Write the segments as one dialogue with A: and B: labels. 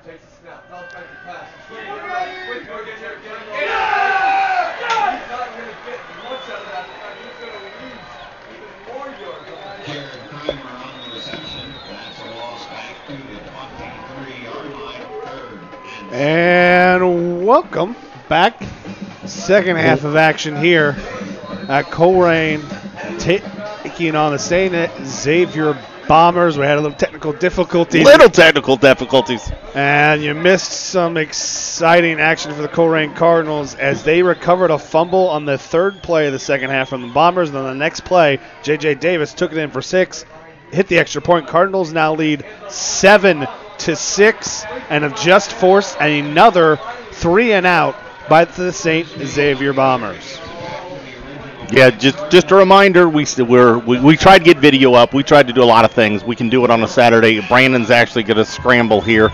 A: And welcome back. Second half of action here at Colerain, taking on the St. Xavier Bombers. We had a little technical difficulties. And you missed some exciting action for the Colerain Cardinals as they recovered a fumble on the third play of the second half from the Bombers. And then the next play, J.J. Davis took it in for 6, hit the extra point. Cardinals now lead 7-6 and have just forced another 3-and-out by the St. Xavier Bombers.
B: Yeah, just a reminder, we tried to get video up. We tried to do a lot of things. We can do it on a Saturday. Brandon's actually going to scramble here.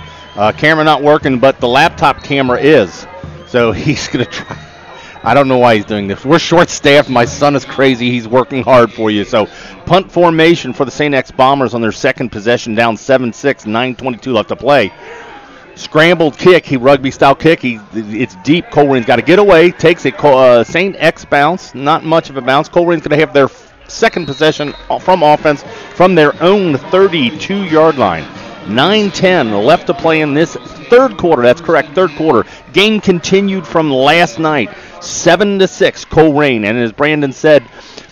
B: Camera not working, but the laptop camera is. So he's going to try. I don't know why he's doing this. We're short-staffed. My son is crazy. He's working hard for you. So punt formation for the St. X Bombers on their second possession, down 7-6, 9:22 left to play. Scrambled kick, rugby-style kick. It's deep. Colerain's got to get away. Takes a St. X bounce. Not much of a bounce. Colerain's going to have their second possession from offense from their own 32-yard line. 9:10 left to play in this third quarter. That's correct, third quarter. Game continued from last night. 7-6, Colerain. And as Brandon said,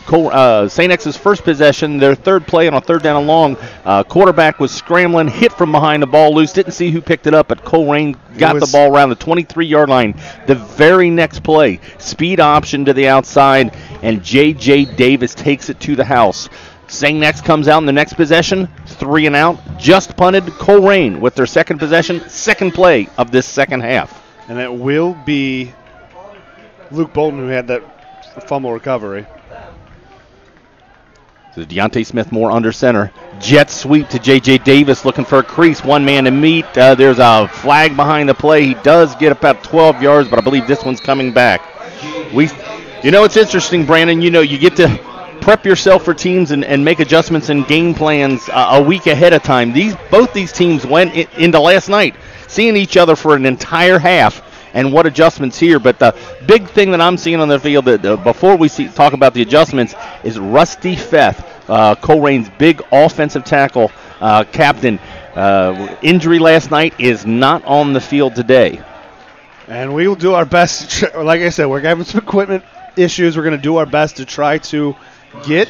B: St. X's first possession, their third play on a third down and long. Quarterback was scrambling, hit from behind, the ball loose. Didn't see who picked it up, but Colerain got the ball around the 23-yard line. The very next play, speed option to the outside, and J.J. Davis takes it to the house. St. X comes out in the next possession, 3-and-out, just punted. Colerain with their second possession, second play of this second half.
A: And it will be Luke Bolton who had that fumble recovery.
B: So Deontay Smith-Moore under center. Jet sweep to J.J. Davis looking for a crease. One man to meet. There's a flag behind the play. He does get about 12 yards, but I believe this one's coming back. It's interesting, Brandon. You get to prep yourself for teams and make adjustments and game plans a week ahead of time. Both these teams went into last night seeing each other for an entire half. And what adjustments here. But the big thing that I'm seeing on the field before we talk about the adjustments is Rusty Feth, Colerain's big offensive tackle captain. Injury last night, is not on the field today.
A: And we will do our best. Like I said, we're having some equipment issues. We're going to do our best to try to get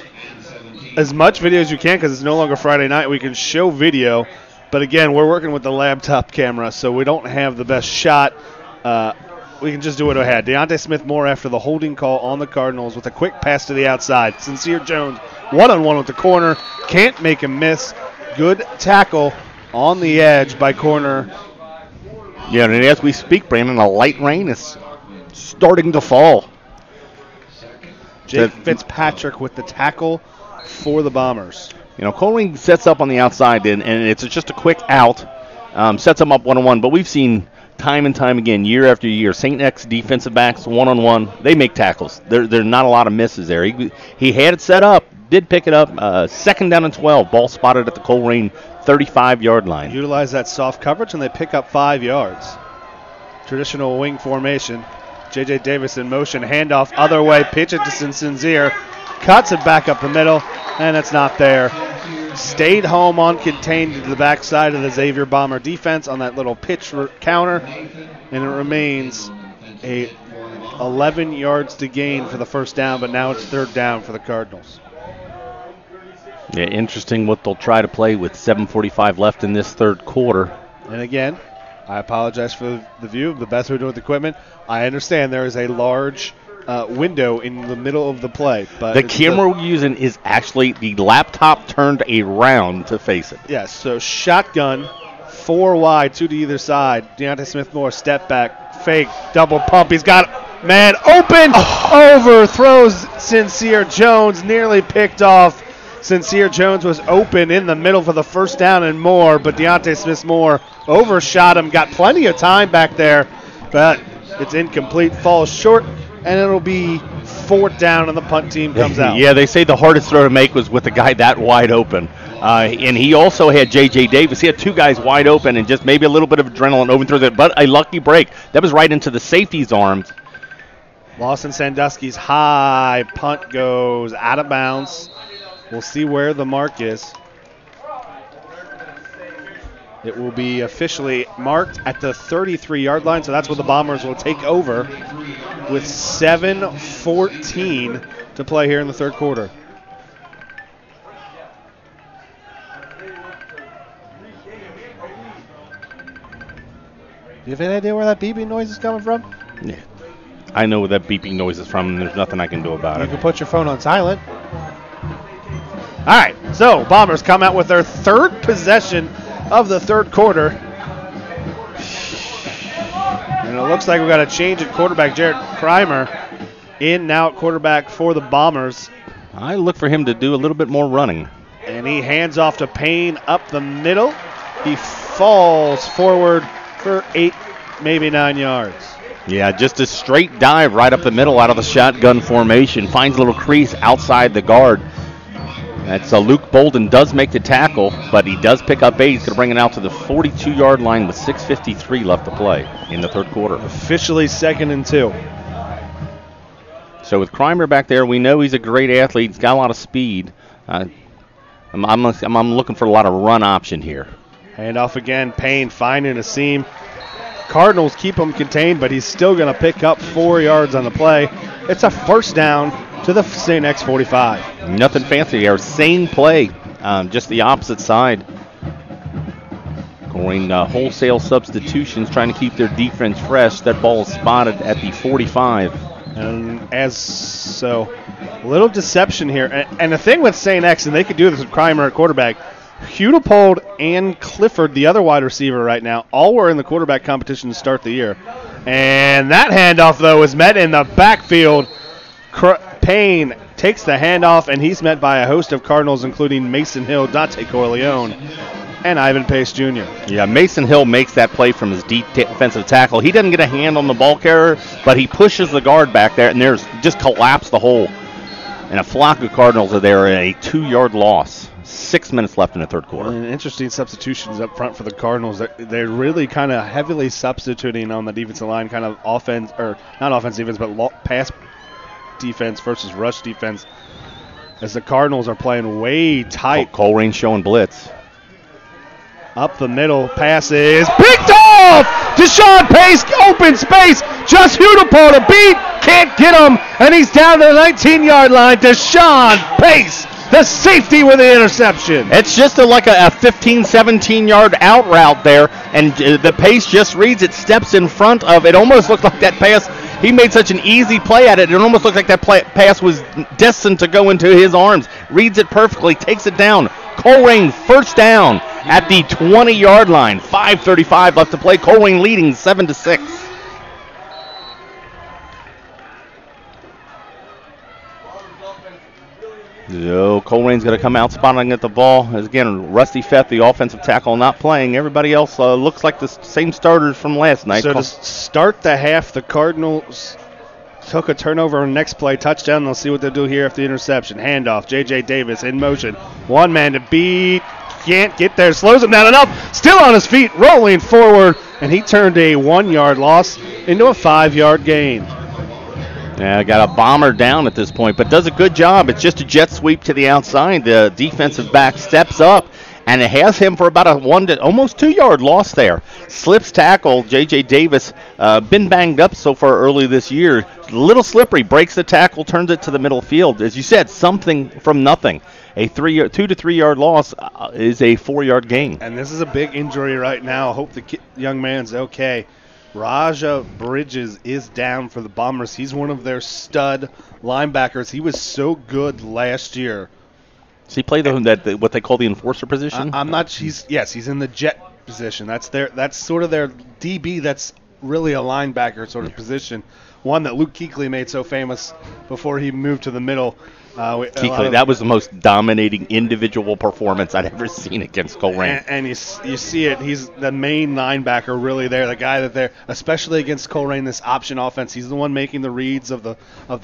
A: as much video as you can because it's no longer Friday night. We can show video. But again, we're working with the laptop camera, so we don't have the best shot. We can just do what I had. Deontay Smith-Moore after the holding call on the Cardinals with a quick pass to the outside. Sincere Jones one-on-one with the corner. Can't make him miss. Good tackle on the edge by corner.
B: Yeah, and as we speak, Brandon, a light rain is starting to fall.
A: Jake Fitzpatrick with the tackle for the Bombers.
B: Colerain sets up on the outside, and it's just a quick out. Sets them up one-on-one, but we've seen time and time again, year after year, St. X defensive backs, one-on-one, they make tackles. There's not a lot of misses there. He had it set up, did pick it up. Second down and 12, ball spotted at the Colerain 35-yard line.
A: Utilize that soft coverage, and they pick up 5 yards. Traditional wing formation. J.J. Davis in motion, handoff other way, pitch it to Sincere, cuts it back up the middle, and it's not there. Stayed home uncontained to the backside of the Xavier Bomber defense on that little pitch counter, and it remains 11 yards to gain for the first down, but now it's third down for the Cardinals.
B: Yeah, interesting what they'll try to play with 7:45 left in this third quarter.
A: And again, I apologize for the view. The best we're doing with the equipment. I understand there is a large window in the middle of the play. But
B: the camera we're using is actually the laptop turned around to face it.
A: Yes, so shotgun, 4 wide, 2 to either side. Deontay Smith-Moore, step back, fake, double pump. He's got man open, overthrows Sincere Jones, nearly picked off. Sincere Jones was open in the middle for the first down and more, but Deontay Smith-Moore overshot him, got plenty of time back there, but it's incomplete, falls short, and it'll be fourth down, and the punt team comes out.
B: Yeah, they say the hardest throw to make was with the guy that wide open. And he also had J.J. Davis. He had two guys wide open and just maybe a little bit of adrenaline over through there, but a lucky break. That was right into the safety's arms.
A: Lawson Sandusky's high punt goes out of bounds. We'll see where the mark is. It will be officially marked at the 33-yard line, so that's where the Bombers will take over with 7:14 to play here in the third quarter. Do you have any idea where that beeping noise is coming from?
B: Yeah. I know where that beeping noise is from, and there's nothing I can do about it.
A: You can put your phone on silent. All right, so Bombers come out with their third possession of the third quarter. And it looks like we've got a change at quarterback. Jared Kreimer in now at quarterback for the Bombers.
B: I look for him to do a little bit more running.
A: And he hands off to Payne up the middle. He falls forward for 8, maybe 9 yards.
B: Yeah, just a straight dive right up the middle out of the shotgun formation. Finds a little crease outside the guard. That's Luke Bolden does make the tackle, but he does pick up 8. He's going to bring it out to the 42-yard line with 6:53 left to play in the third quarter.
A: Officially 2nd and 2.
B: So with Kreimer back there, we know he's a great athlete. He's got a lot of speed. I'm looking for a lot of run option here.
A: Hand off again. Payne finding a seam. Cardinals keep him contained, but he's still going to pick up 4 yards on the play. It's a first down to the St. X 45.
B: Nothing fancy here. Same play, just the opposite side. Going wholesale substitutions, trying to keep their defense fresh. That ball is spotted at the 45.
A: And as so, little deception here. And the thing with St. X, and they could do this with Kreimer at quarterback, Hudepold and Clifford, the other wide receiver right now, all were in the quarterback competition to start the year. And that handoff, though, is met in the backfield. Payne takes the handoff, and he's met by a host of Cardinals, including Mason Hill, Dante Corleone, and Ivan Pace Jr.
B: Yeah, Mason Hill makes that play from his deep defensive tackle. He doesn't get a hand on the ball carrier, but he pushes the guard back there, and there's just collapsed the hole. And a flock of Cardinals are there, a 2-yard loss. 6 minutes left in the third quarter.
A: And interesting substitutions up front for the Cardinals. They're really kind of heavily substituting on the defensive line, kind of offense, or not offense defense, but pass defense versus rush defense, as the Cardinals are playing way tight.
B: Colerain showing blitz.
A: Up the middle, passes picked off. Deshaun Pace, open space, just Hudepold to beat, can't get him, and he's down to the 19-yard line. Deshaun Pace, the safety with the interception.
B: It's just like a 15, 17-yard out route there, and the Pace just reads it, steps in front of it. Almost looked like that pass. He made such an easy play at it. It almost looked like that pass was destined to go into his arms. Reads it perfectly, takes it down. Colerain first down at the 20-yard line. 5:35 left to play. Colerain leading 7-6. So Colerain's going to come out spotting at the ball. As again, Rusty Fett, the offensive tackle, not playing. Everybody else looks like the same starters from last night.
A: So to start the half, the Cardinals took a turnover on the next play, touchdown. They'll see what they'll do here after the interception. Handoff, J.J. Davis in motion. One man to beat. Can't get there. Slows him down enough. Still on his feet, rolling forward. And he turned a 1-yard loss into a 5-yard gain.
B: Yeah, got a bomber down at this point, but does a good job. It's just a jet sweep to the outside. The defensive back steps up, and it has him for about a 1 to almost 2-yard loss there. Slips tackle. J.J. Davis been banged up so far early this year. A little slippery. Breaks the tackle, turns it to the middle field. As you said, something from nothing. A 2 to 3 yard loss is a 4-yard gain.
A: And this is a big injury right now. I hope the young man's okay. Raja Bridges is down for the Bombers. He's one of their stud linebackers. He was so good last year.
B: Does he play what they call the enforcer position?
A: I'm not. He's in the jet position. That's sort of their DB. That's really a linebacker sort of position. one that Luke Kuechly made so famous before he moved to the middle.
B: Kuechly, that was the most dominating individual performance I'd ever seen against Colerain.
A: And you see it. He's the main linebacker really there, the guy that they're, especially against Colerain, this option offense. He's the one making the reads of the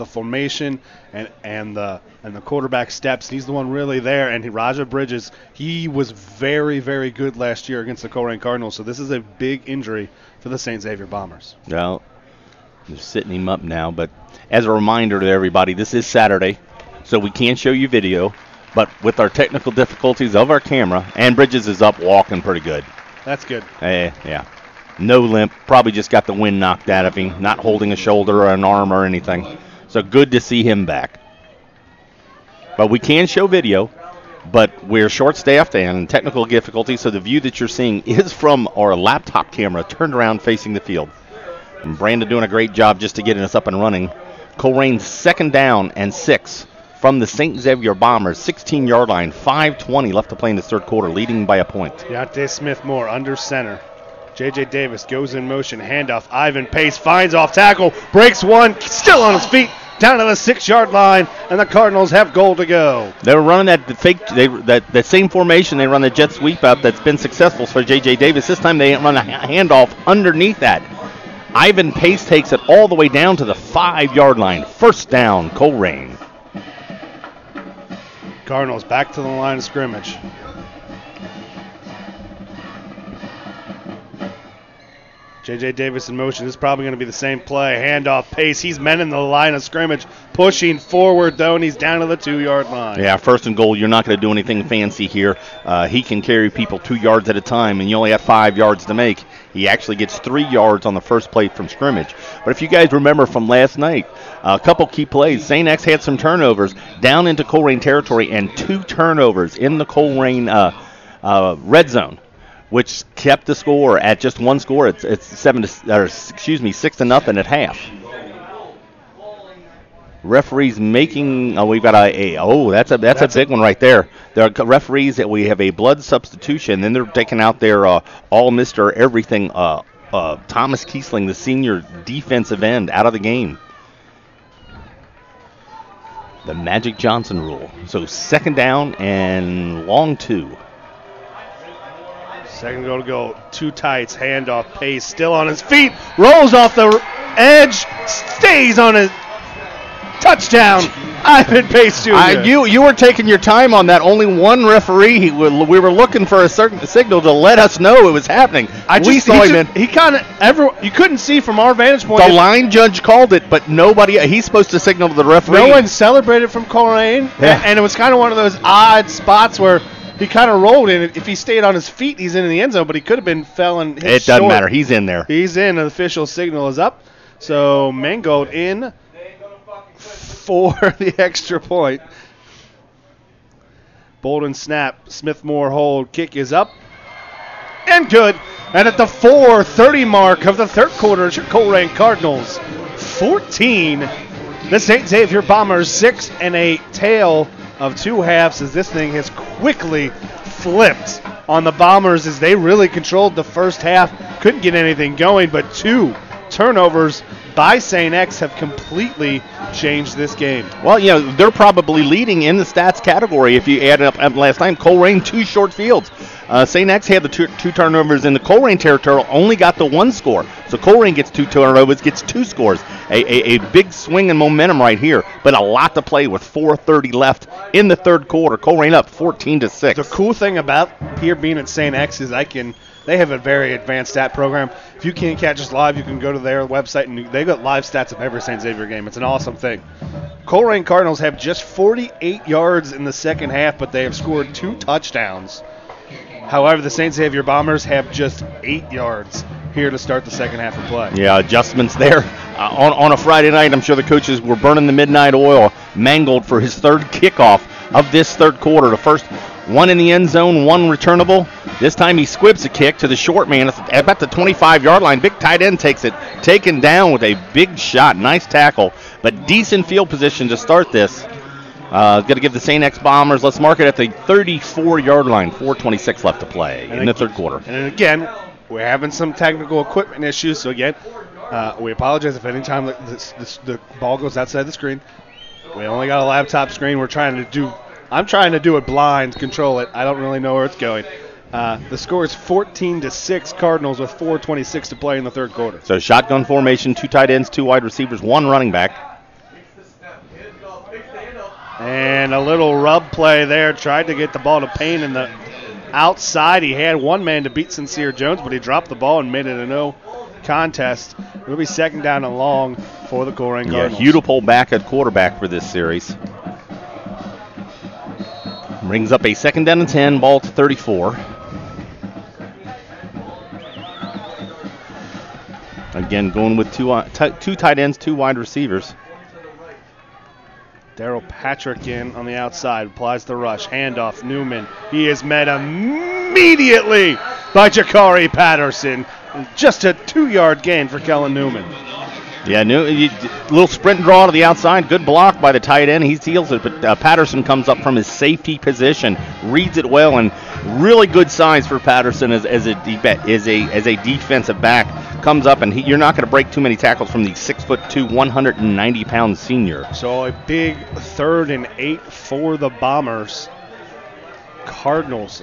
A: formation and the quarterback steps. He's the one really there. And Raja Bridges, he was very, very good last year against the Colerain Cardinals. So this is a big injury for the St. Xavier Bombers.
B: Well, they're sitting him up now. But as a reminder to everybody, this is Saturday. So we can show you video, but with our technical difficulties of our camera, and Bridges is up walking pretty good.
A: That's good.
B: Yeah. No limp. Probably just got the wind knocked out of him, not holding a shoulder or an arm or anything. So good to see him back. But we can show video, but we're short-staffed and technical difficulties, so the view that you're seeing is from our laptop camera turned around facing the field. And Brandon doing a great job just to getting us up and running. Colerain's 2nd down and 6. From the St. Xavier Bombers, 16-yard line, 5:20 left to play in the third quarter, leading by a point.
A: Deontay Smith-Moore under center. J.J. Davis goes in motion, handoff. Ivan Pace finds off tackle, breaks one, still on his feet, down to the 6-yard line, and the Cardinals have goal to go.
B: They were running that same formation. They run the jet sweep up that's been successful for J.J. Davis. This time they run a handoff underneath that. Ivan Pace takes it all the way down to the 5-yard line. 1st down, Colerain.
A: Cardinals back to the line of scrimmage. J.J. Davis in motion. This is probably going to be the same play. Handoff, Pace. He's men in the line of scrimmage. Pushing forward, though, and he's down to the 2-yard line.
B: Yeah, 1st and goal. You're not going to do anything fancy here. He can carry people 2 yards at a time, and you only have 5 yards to make. He actually gets 3 yards on the first play from scrimmage. But if you guys remember from last night, a couple key plays. St. X had some turnovers down into Colerain territory and 2 turnovers in the Colerain red zone, which kept the score at just 1 score. It's 6-0 at half. Referees making. We've got that's a big one right there. There are referees that we have a blood substitution. Then they're taking out their all Mr. Everything. Thomas Kiesling, the senior defensive end, out of the game. The Magic Johnson rule. So 2nd down and long 2.
A: 2nd goal to go. 2 tights. Handoff. Pace still on his feet. Rolls off the edge. Stays on it. Touchdown. Ivan Pace Jr.
B: You were taking your time on that. Only one referee. We were looking for a certain signal to let us know it was happening. We saw him in.
A: He kind of you couldn't see from our vantage point.
B: The line judge called it, but nobody. He's supposed to signal to the referee.
A: No one celebrated from Colerain, and it was kind of one of those odd spots where he kind of rolled in. If he stayed on his feet, he's in the end zone, but he could have been fell and hit
B: It doesn't matter. He's in there.
A: He's in. The official signal is up. So Mangold in for the extra point. Bolden snap. Smith-Moore hold. Kick is up. And good. And at the 4:30 mark of the third quarter, Colerain Cardinals 14. The St. Xavier Bombers 6, and a tale of 2 halves as this thing has quickly flipped on the Bombers as they really controlled the first half. Couldn't get anything going, but 2 turnovers by St. X have completely changed this game.
B: Well, they're probably leading in the stats category if you add up last time. Colerain, 2 short fields. St. X had the 2 turnovers in the Colerain territory, only got the 1 score. So Colerain gets 2 turnovers, gets 2 scores. A big swing in momentum right here, but a lot to play with 4:30 left in the third quarter. Colerain up 14-6.
A: The cool thing about here being at St. X is they have a very advanced stat program. If you can't catch us live, you can go to their website, and they got live stats of every St. Xavier game. It's an awesome thing. Colerain Cardinals have just 48 yards in the second half, but they have scored 2 touchdowns. However, the St. Xavier Bombers have just 8 yards here to start the second half of play.
B: Yeah, adjustments there. On a Friday night, I'm sure the coaches were burning the midnight oil. Mangold for his 3rd kickoff of this third quarter. The first one in the end zone, 1 returnable. This time he squibs a kick to the short man at about the 25-yard line. Big tight end takes it, taken down with a big shot. Nice tackle, but decent field position to start this. Got to give the St. X Bombers, let's mark it at the 34-yard line. 4:26 left to play in the third quarter.
A: And again, we're having some technical equipment issues, so again, We apologize if any time the ball goes outside the screen. We only got a laptop screen. I'm trying to do it blind, control it. I don't really know where it's going. The score is 14-6 Cardinals with 4:26 to play in the third quarter.
B: So shotgun formation, 2 tight ends, 2 wide receivers, 1 running back.
A: And a little rub play there. Tried to get the ball to Payne in the outside. He had one man to beat Sincere Jones, but he dropped the ball and made it a no contest. It'll be second down and long for the Colerain Cardinals.
B: Yeah, Hudipole back at quarterback for this series. Brings up a second down and 10, ball to 34. Again, going with two tight ends, 2 wide receivers.
A: Daryl Patrick in on the outside, applies the rush, handoff, Newman. He is met immediately by Jakari Patterson. Just a 2-yard gain for Kellen Newman.
B: Yeah, little sprint draw to the outside, good block by the tight end. He seals it, but Patterson comes up from his safety position, reads it well, and really good size for Patterson as a defensive back. Comes up, and you're not going to break too many tackles from the 6'2", 190-pound senior.
A: So a big 3rd and 8 for the Bombers. Cardinals.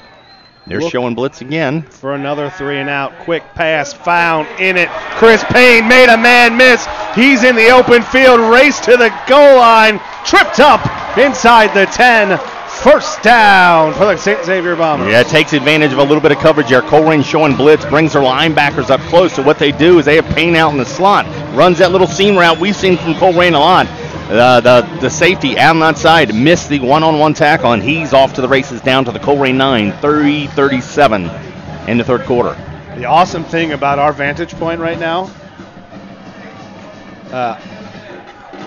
B: They're showing blitz again.
A: For another 3 and out. Quick pass found in it. Chris Payne made a man miss. He's in the open field. Race to the goal line. Tripped up inside the 10. First down for the St. Xavier Bombers.
B: Yeah, it takes advantage of a little bit of coverage there. Colerain showing blitz, brings their linebackers up close. So what they do is they have Payne out in the slot. Runs that little seam route we've seen from Colerain a lot. The safety out on that side missed the one-on-one tackle, and he's off to the races down to the Colerain 9, 30-37 in the third quarter.
A: The awesome thing about our vantage point right now,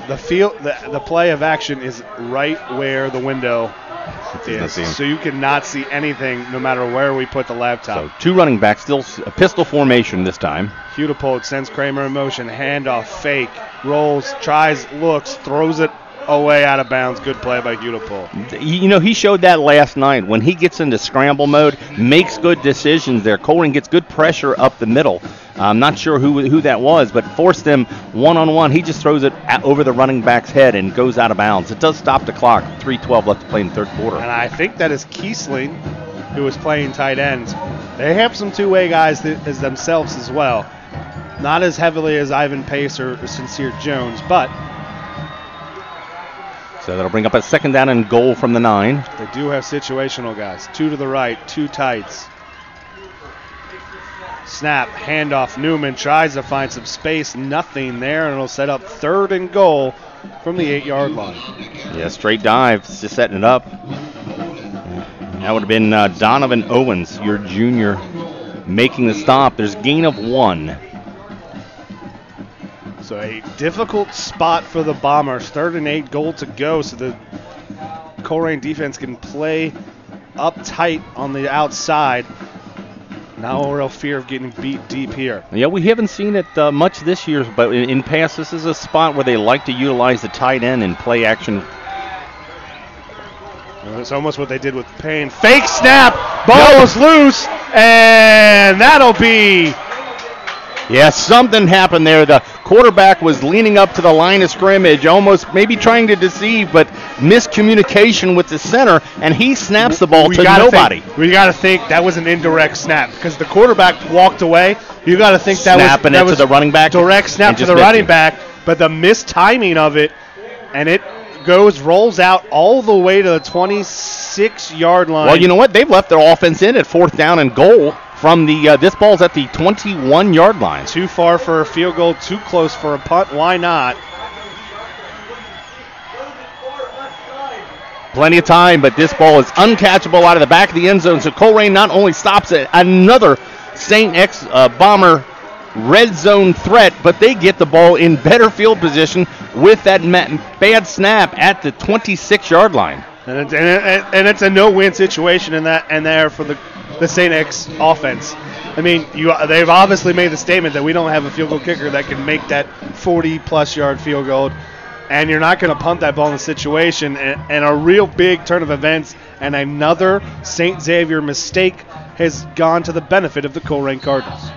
A: the play of action is right where the window is. So you cannot see anything no matter where we put the laptop.
B: So 2 running backs, still a pistol formation this time.
A: Hudipole sends Kramer in motion, handoff, fake, rolls, tries, looks, throws it away out of bounds. Good play by Hudipole.
B: He showed that last night. When he gets into scramble mode, makes good decisions there. Colerain gets good pressure up the middle. I'm not sure who that was, but forced them one-on-one. He just throws it over the running back's head and goes out of bounds. It does stop the clock. 3:12 left to play in the third quarter. And
A: I think that is Kiesling, who is playing tight ends. They have some two-way guys as themselves as well. Not as heavily as Ivan Pace or Sincere Jones, but
B: so that'll bring up a second down and goal from the 9.
A: They do have situational guys. 2 to the right, 2 tights. Snap, handoff, Newman tries to find some space. Nothing there, and it'll set up 3rd and goal from the 8-yard line.
B: Yeah, straight dive, just setting it up. That would have been Donovan Owens, your junior, making the stop. There's gain of 1.
A: So a difficult spot for the Bombers. 3rd and 8, goal to go, so the Colerain defense can play up tight on the outside. No real fear of getting beat deep here.
B: Yeah, we haven't seen it much this year, but in past, this is a spot where they like to utilize the tight end and play action.
A: It's almost what they did with Payne. Fake snap, ball is loose, and that'll be...
B: Yeah, something happened there. The quarterback was leaning up to the line of scrimmage, almost maybe trying to deceive, but miscommunication with the center, and he snaps the ball to nobody.
A: We got to think that was an indirect snap because the quarterback walked away. You got to think that was
B: to the running back.
A: Direct snap to the running back, but the mistiming of it, and it rolls out all the way to the 26-yard line.
B: Well, you know what? They've left their offense in at 4th down and goal. From the this ball's at the 21-yard line.
A: Too far for a field goal, too close for a punt. Why not?
B: Plenty of time, but this ball is uncatchable out of the back of the end zone. So Colerain not only stops another St. X Bomber red zone threat, but they get the ball in better field position with that bad snap at the 26-yard line.
A: And it's a no-win situation in there for the St. X offense. I mean, they've obviously made the statement that we don't have a field goal kicker that can make that 40-plus yard field goal, and you're not going to punt that ball in the situation. And a real big turn of events, and another St. Xavier mistake has gone to the benefit of the Colerain Cardinals.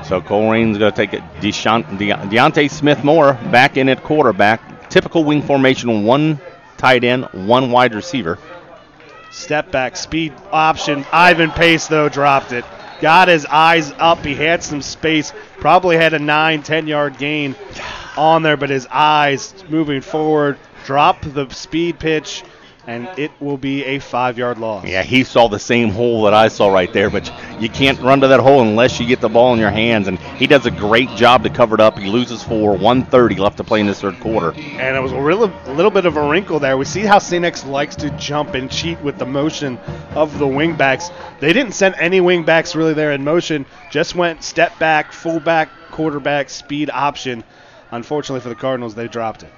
B: So Colerain's going to take it. Deontay Smith-Moore back in at quarterback. Typical wing formation, one tight end, one wide receiver.
A: Step back, speed option. Ivan Pace, though, dropped it. Got his eyes up. He had some space. Probably had a 9-10 yard gain on there, but his eyes moving forward. Dropped the speed pitch, and it will be a 5-yard loss.
B: Yeah, he saw the same hole that I saw right there, but you can't run to that hole unless you get the ball in your hands, and he does a great job to cover it up. He loses 1:30 left to play in this third quarter.
A: And it was a little bit of a wrinkle there. We see how St. X likes to jump and cheat with the motion of the wingbacks. They didn't send any wingbacks really there in motion, just went step back, fullback, quarterback, speed option. Unfortunately for the Cardinals, they dropped it.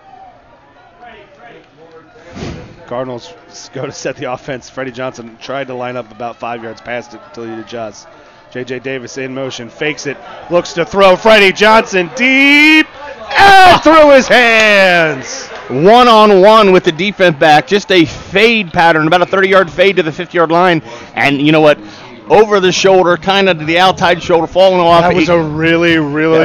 A: Cardinals go to set the offense. Freddie Johnson tried to line up about 5 yards past it until he adjusts. J.J. Davis in motion, fakes it, looks to throw. Freddie Johnson deep and through his hands.
B: One-on-one with the defense back, just a fade pattern, about a 30-yard fade to the 50-yard line. And you know what? Over the shoulder, kind of to the outside shoulder, falling off.
A: That was a really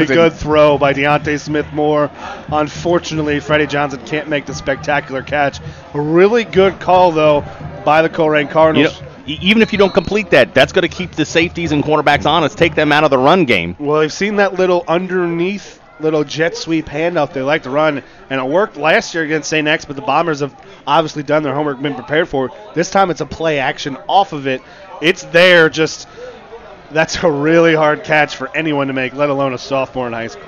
A: good throw by Deontay Smith-Moore. Unfortunately, Freddie Johnson can't make the spectacular catch. A really good call, though, by the Colerain Cardinals.
B: You know, even if you don't complete that, that's going to keep the safeties and cornerbacks honest, take them out of the run game.
A: Well, they've seen that little underneath little jet sweep handoff they like to run, and it worked last year against St. X, but the Bombers have obviously done their homework, been prepared for it. This time it's a play action off of it. It's there, just that's a really hard catch for anyone to make, let alone a sophomore in high school.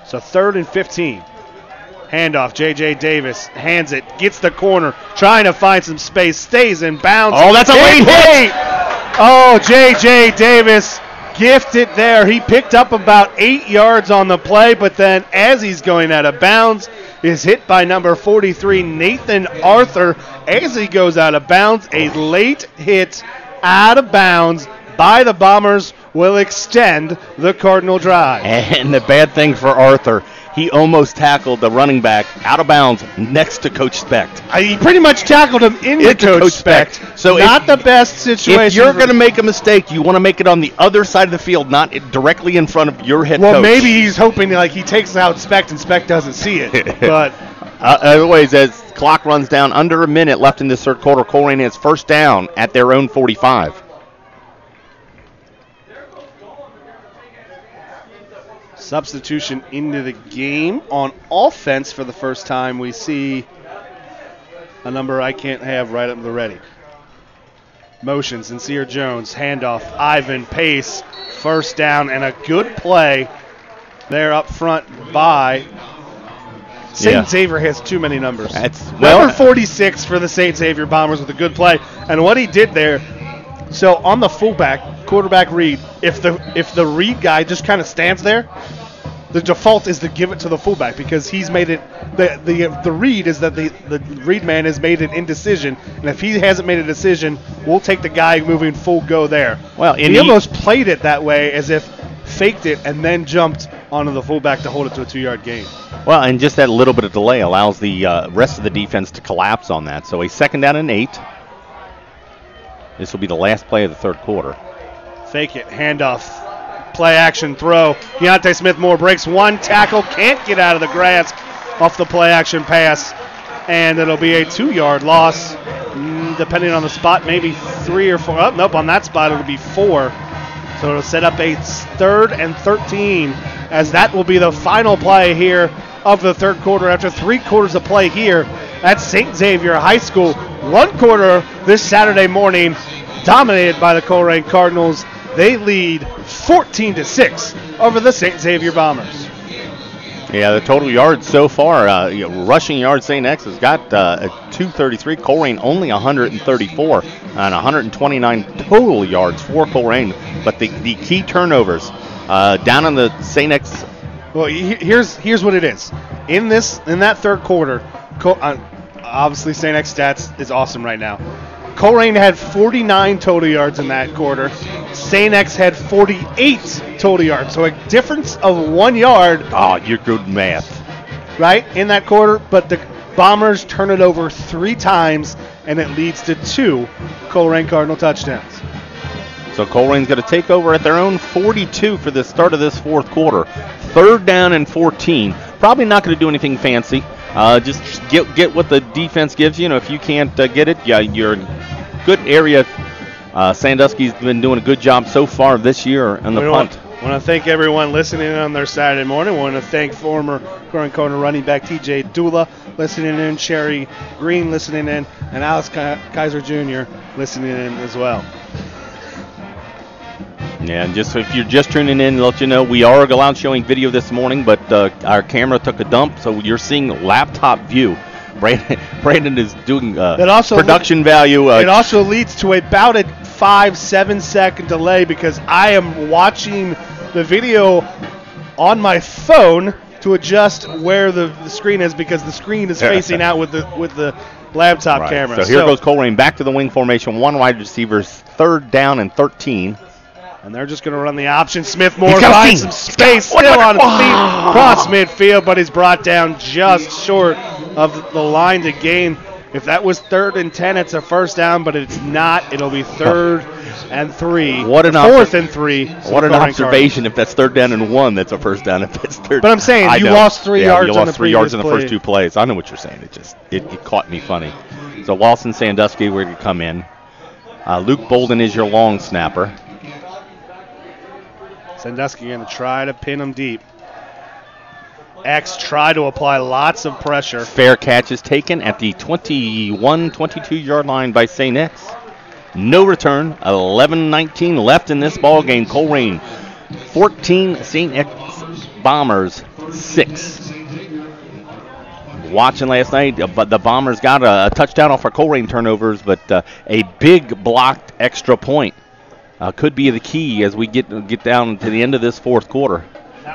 A: So 3rd and 15. Handoff, J.J. Davis hands it, gets the corner, trying to find some space, stays in bounds.
B: Oh, that's a late hit!
A: Oh, J.J. Davis gifted there. He picked up about 8 yards on the play, but then as he's going out of bounds, is hit by number 43, Nathan Arthur, as he goes out of bounds. A late hit out of bounds by the Bombers will extend the Cardinal drive.
B: And the bad thing for Arthur, he almost tackled the running back out of bounds next to Coach Specht.
A: He pretty much tackled him into Coach Specht.
B: So
A: not the best situation.
B: If you're going to make a mistake, you want to make it on the other side of the field, not directly in front of your head coach.
A: Well, maybe he's hoping like he takes out Specht and Specht doesn't see it. But
B: otherwise, as clock runs down, under a minute left in this third quarter, Colerain has first down at their own 45.
A: Substitution into the game on offense for the first time. We see a number I can't have right up the ready. Motion, Sincere Jones, handoff, Ivan Pace, first down, and a good play there up front by St. Xavier. Has too many numbers. Number 46 for the St. Xavier Bombers with a good play. And what he did there, so on the fullback, quarterback read, if the read guy just kind of stands there, the default is to give it to the fullback because he's made it. The read is that the read man has made an indecision, and if he hasn't made a decision, we'll take the guy moving full go there.
B: Well,
A: he almost played it that way, as if faked it and then jumped onto the fullback to hold it to a 2-yard gain.
B: Well, and just that little bit of delay allows the rest of the defense to collapse on that. So a 2nd down and 8. This will be the last play of the third quarter.
A: Fake it, handoff. Play action throw. Deontay Smith-Moore breaks one tackle, can't get out of the grasp off the play action pass, and it'll be a 2-yard loss. Depending on the spot, maybe 3 or 4. Oh, nope, on that spot it'll be 4. So it'll set up a 3rd and 13, as that will be the final play here of the third quarter after 3 quarters of play here at St. Xavier High School. 1 quarter this Saturday morning, dominated by the Colerain Cardinals. They lead 14-6 over the St. Xavier Bombers.
B: Yeah, the total yards so far, rushing yards, St. X has got 233. Colerain only 134 and 129 total yards for Colerain. But the key turnovers down in the St. X.
A: Well, here's what it is. In that third quarter, obviously St. X stats is awesome right now. Colerain had 49 total yards in that quarter. St. X had 48 total yards. So a difference of 1 yard.
B: Oh, you're good math.
A: Right, in that quarter. But the Bombers turn it over 3 times, and it leads to 2 Colerain Cardinal touchdowns.
B: So Colerain's going to take over at their own 42 for the start of this fourth quarter. 3rd down and 14. Probably not going to do anything fancy. Just get what the defense gives you. You know, if you can't get it, yeah, you're in good area. Sandusky's been doing a good job so far this year on the punt.
A: I want to thank everyone listening in on their Saturday morning. I want to thank former Colerain Corner running back TJ Dula listening in, Sherry Green listening in, and Alex Kaiser Jr. listening in as well.
B: Yeah, and just if you're just tuning in, let you know we are allowed showing video this morning, but our camera took a dump, so you're seeing laptop view. Brandon is doing production value.
A: It also leads to about a 5-7 second delay because I am watching the video on my phone to adjust where the screen is because the screen is facing out with the laptop camera.
B: So here goes Colerain back to the wing formation. 1 wide receivers, 3rd down and 13.
A: And they're just going to run the option. Smith Moore finds some space, still on his feet, cross midfield, but he's brought down just short of the line to gain. If that was 3rd and 10, it's a first down, but it's not. It'll be 3rd and 3. 4th and 3.
B: What an observation! If that's 3rd down and 1, that's a first down. If it's 3rd,
A: but I'm saying you lost 3 yards.
B: You lost 3 yards in the first 2 plays. I know what you're saying. It caught me funny. So Walson Sandusky were to come in. Luke Bolden is your long snapper.
A: Sandusky going to try to pin him deep. X try to apply lots of pressure.
B: Fair catch is taken at the 21, 22-yard line by St. X. No return. 11-19 left in this ball game. Colerain 14, St. X Bombers 6. Watching last night, but the Bombers got a touchdown off our Colerain turnovers, but a big blocked extra point could be the key as we get down to the end of this fourth quarter.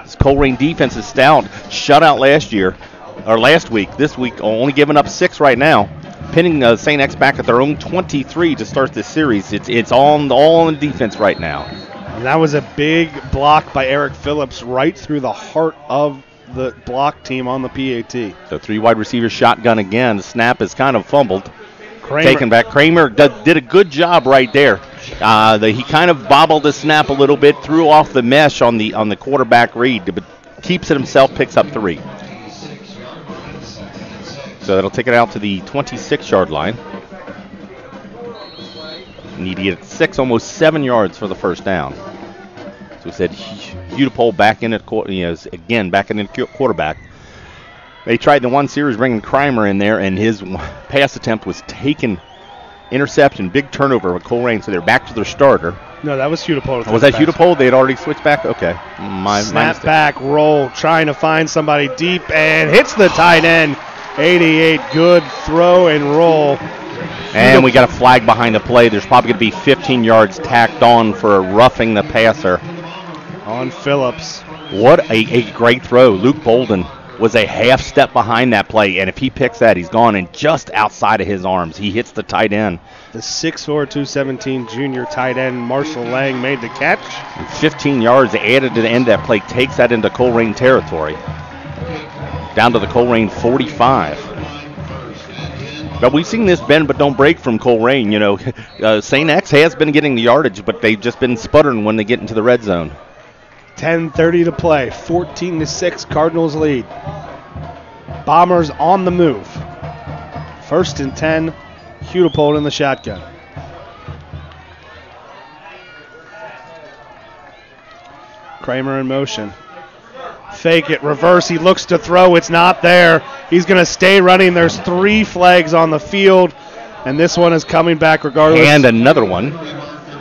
B: This Colerain defense is stout. Shutout last week. This week only giving up 6 right now. Pinning St. X back at their own 23 to start this series. It's all on defense right now.
A: And that was a big block by Eric Phillips right through the heart of the block team on the PAT.
B: So 3 wide receivers shotgun again. The snap is kind of fumbled.
A: Taken
B: back. Kramer did a good job right there. He kind of bobbled the snap a little bit, threw off the mesh on the quarterback read, but keeps it himself, picks up 3. So that'll take it out to the 26-yard line. Needed 6, almost 7 yards for the first down. So we said Udipole back in at quarterback. They tried the one series bringing Kramer in there, and his pass attempt was taken. Interception, big turnover with Colerain, so they're back to their starter.
A: No, that was Udipole.
B: Was that Udipole? They had already switched back? Okay.
A: Snap back, roll, trying to find somebody deep, and hits the tight end. 88, good throw and roll.
B: And we got a flag behind the play. There's probably going to be 15 yards tacked on for roughing the passer.
A: On Phillips.
B: What a great throw. Luke Bolden was a half step behind that play, and if he picks that, he's gone, and just outside of his arms, he hits the tight end.
A: The 6'4", 217 junior tight end Marshall Lang made the catch.
B: And 15 yards added to the end of that play takes that into Colerain territory. Down to the Colerain 45. But we've seen this bend but don't break from Colerain. You know, St. X has been getting the yardage, but they've just been sputtering when they get into the red zone.
A: 10:30 to play. 14-6 Cardinals lead. Bombers on the move. 1st and 10. Udipole in the shotgun. Kramer in motion. Fake it, reverse, he looks to throw, it's not there. He's going to stay running. There's 3 flags on the field, and this one is coming back regardless.
B: And another one.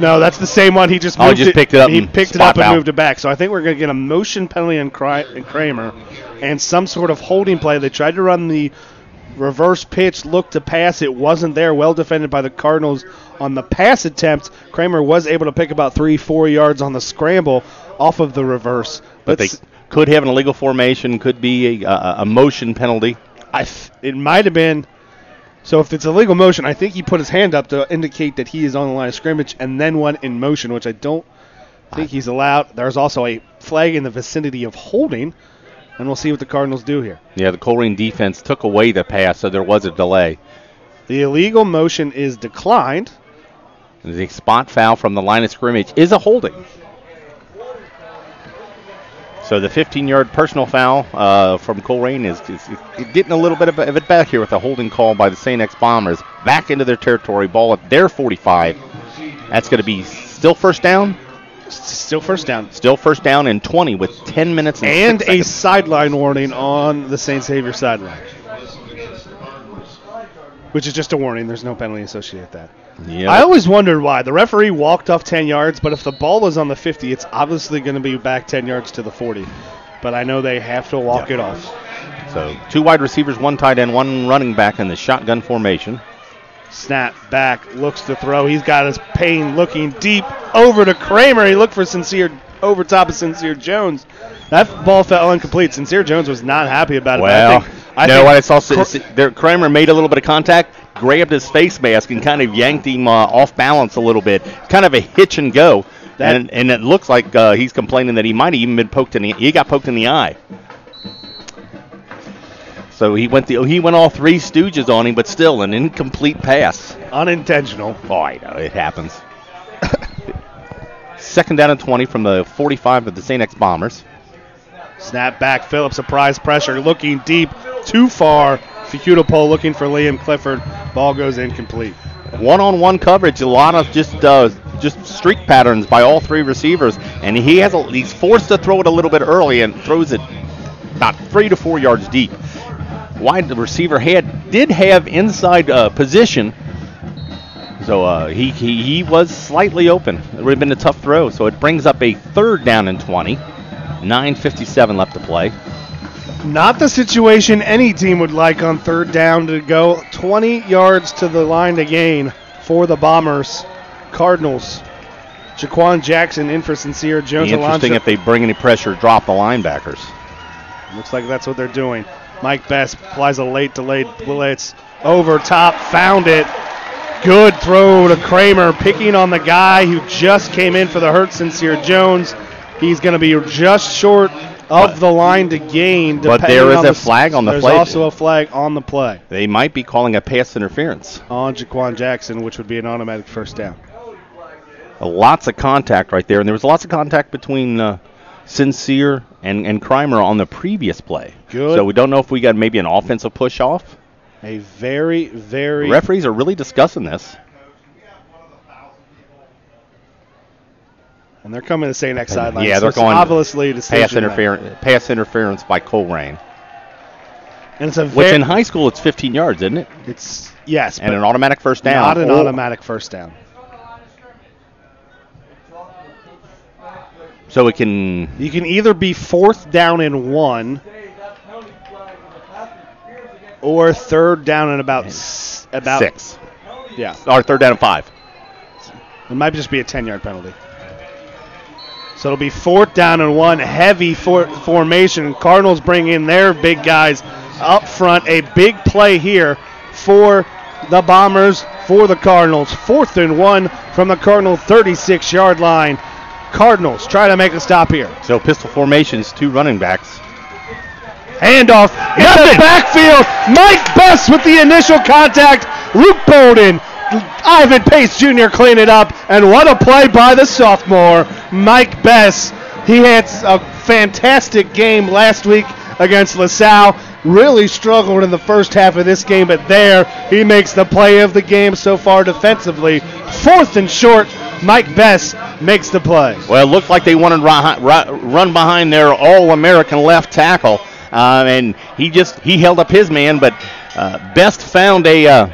A: No, that's the same one. He just moved
B: picked it up.
A: He picked it up and moved it back. So I think we're going to get a motion penalty on Kramer and some sort of holding play. They tried to run the reverse pitch, looked to pass. It wasn't there. Well defended by the Cardinals on the pass attempt. Kramer was able to pick about 3-4 yards on the scramble off of the reverse.
B: But they could have an illegal formation, could be a motion penalty.
A: It might have been. So if it's a legal motion, I think he put his hand up to indicate that he is on the line of scrimmage and then went in motion, which I don't think he's allowed. There's also a flag in the vicinity of holding, and we'll see what the Cardinals do here.
B: Yeah, the Colerain defense took away the pass, so there was a delay.
A: The illegal motion is declined,
B: The spot foul from the line of scrimmage is a holding. So the 15-yard personal foul from Colerain is getting a little bit of it back here with a holding call by the St. X Bombers. Back into their territory, ball at their 45. That's going to be still first down.
A: Still first down.
B: Still first down and 20 with 10 minutes and 6 seconds.
A: A sideline warning on the St. Xavier sideline. Which is just a warning. There's no penalty associated with that.
B: Yep.
A: I always wondered why. The referee walked off 10 yards, but if the ball is on the 50, it's obviously going to be back 10 yards to the 40. But I know they have to walk it off.
B: So 2 wide receivers, 1 tight end, 1 running back in the shotgun formation.
A: Snap back, looks to throw. He's got his Payne looking deep over to Kramer. He looked for Sincere over top of Sincere Jones. That ball fell incomplete. Sincere Jones was not happy about it.
B: Well, I saw Kramer made a little bit of contact, grabbed his face mask, and kind of yanked him off balance a little bit. Kind of a hitch and go. And it looks like he's complaining that he might have even been poked in he got poked in the eye. So he went all 3 stooges on him, but still an incomplete pass.
A: Unintentional.
B: Oh, I know, it happens. Second down and 20 from the 45 of the St. X Bombers.
A: Snap back, Phillips, surprise pressure, looking deep, too far. Ficutopole looking for Liam Clifford. Ball goes incomplete.
B: One-on-one coverage, a lot of just streak patterns by all 3 receivers, and he's forced to throw it a little bit early and throws it about 3 to 4 yards deep. Wide the receiver did have inside position, so he was slightly open. It would have been a tough throw, so it brings up a 3rd down and 20. 9:57 left to play.
A: Not the situation any team would like on 3rd down to go 20 yards to the line to gain for the Bombers. Cardinals. Jaquan Jackson in for Sincere Jones.
B: Interesting if they bring any pressure, drop the linebackers.
A: Looks like that's what they're doing. Mike Best applies a late delayed blitz. Over top, found it. Good throw to Kramer, picking on the guy who just came in for the hurt Sincere Jones. He's going to be just short of the line to gain.
B: But there is a flag on the play.
A: There's also a flag on the play.
B: They might be calling a pass interference.
A: On Jaquan Jackson, which would be an automatic first down.
B: Lots of contact right there, and there was lots of contact between Sincere and Kramer on the previous play.
A: Good.
B: So we don't know if we got maybe an offensive push-off.
A: A very, very...
B: Referees are really discussing this.
A: And they're coming to St. X sideline.
B: Yeah, they're going
A: obviously to
B: pass interference by Colerain.
A: And it's a
B: which in high school it's 15 yards, isn't it?
A: It's yes,
B: and an automatic first down.
A: Not an automatic first down.
B: So you can
A: either be 4th down and 1 or 3rd down and about 6. Yeah.
B: Or 3rd down and 5.
A: It might just be a 10-yard penalty. So it'll be 4th down and 1, heavy formation. Cardinals bring in their big guys up front. A big play here for the Bombers, for the Cardinals. 4th and 1 from the Cardinal 36-yard line. Cardinals try to make a stop here.
B: So pistol formations, 2 running backs.
A: Handoff in the backfield. Mike Best with the initial contact. Luke Bolden. Ivan Pace Jr. clean it up. And what a play by the sophomore, Mike Best. He had a fantastic game last week against LaSalle. Really struggled in the first half of this game, but there he makes the play of the game so far defensively. 4th and short. Mike Best makes the play.
B: Well, it looked like they wanted to run behind their All-American left tackle, and he held up his man, but Best found the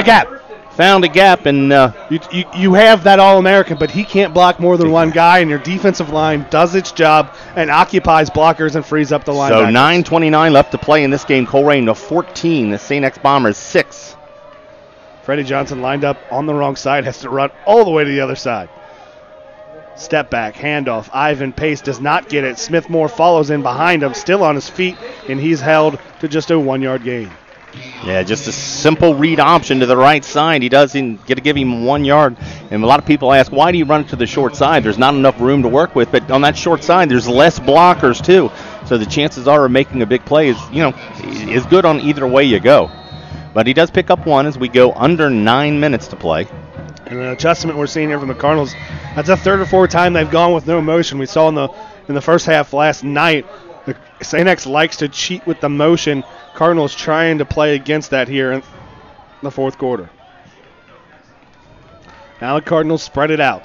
A: gap.
B: Found a gap, and
A: you have that All-American, but he can't block more than one guy, and your defensive line does its job and occupies blockers and frees up the line.
B: So 9:29 left to play in this game. Colerain to 14, the St. X Bombers 6.
A: Freddie Johnson lined up on the wrong side, has to run all the way to the other side. Step back, handoff. Ivan Pace does not get it. Smith Moore follows in behind him, still on his feet, and he's held to just a 1-yard gain.
B: Yeah, just a simple read option to the right side. He doesn't get to give him 1 yard. And a lot of people ask, why do you run it to the short side? There's not enough room to work with. But on that short side, there's less blockers, too. So the chances are of making a big play is good on either way you go. But he does pick up 1 as we go under 9 minutes to play.
A: And an adjustment we're seeing here from the Cardinals. That's the third or fourth time they've gone with no motion. We saw in the first half last night, the St. X likes to cheat with the motion. Cardinals trying to play against that here in the fourth quarter. Now the Cardinals spread it out.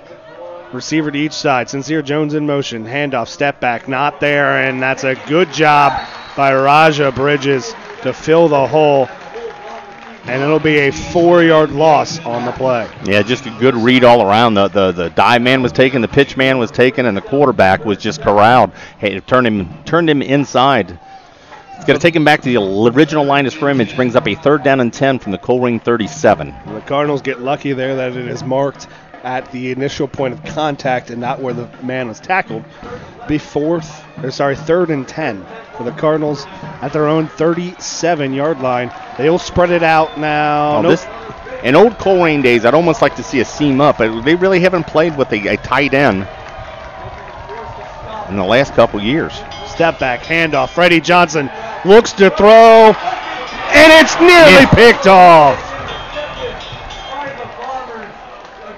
A: Receiver to each side. Sincere Jones in motion. Handoff, step back, not there, and that's a good job by Raja Bridges to fill the hole. And it'll be a 4-yard loss on the play.
B: Yeah, just a good read all around. The dive man was taken, the pitch man was taken, and the quarterback was just corralled. Hey, turned him inside. It's going to take him back to the original line of scrimmage. Brings up a 3rd down and 10 from the Colerain 37.
A: The Cardinals get lucky there that it is marked at the initial point of contact and not where the man was tackled. Be 3rd and 10 for the Cardinals at their own 37-yard line. They'll spread it out now.
B: In old Colerain days, I'd almost like to see a seam up, but they really haven't played with a tight end in the last couple years.
A: Step back, handoff. Freddie Johnson looks to throw, and it's nearly picked off.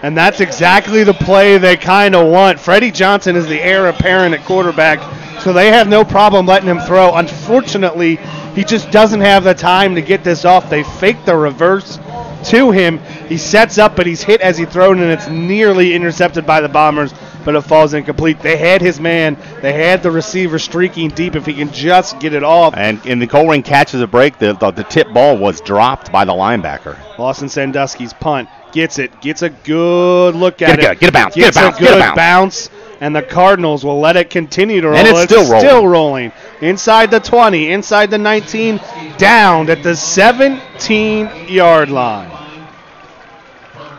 A: And that's exactly the play they kind of want. Freddie Johnson is the heir apparent at quarterback, so they have no problem letting him throw. Unfortunately, he just doesn't have the time to get this off. They fake the reverse to him. He sets up, but he's hit as he throws, and it's nearly intercepted by the Bombers, but it falls incomplete. They had his man. They had the receiver streaking deep if he can just get it off.
B: And the Colerain catches a break. The tip ball was dropped by the linebacker.
A: Lawson Sandusky's punt. Gets a good look at it.
B: Get a bounce.
A: Gets a good bounce. And the Cardinals will let it continue to roll.
B: And it's
A: still rolling. Inside the 20, inside the 19, down at the 17-yard line.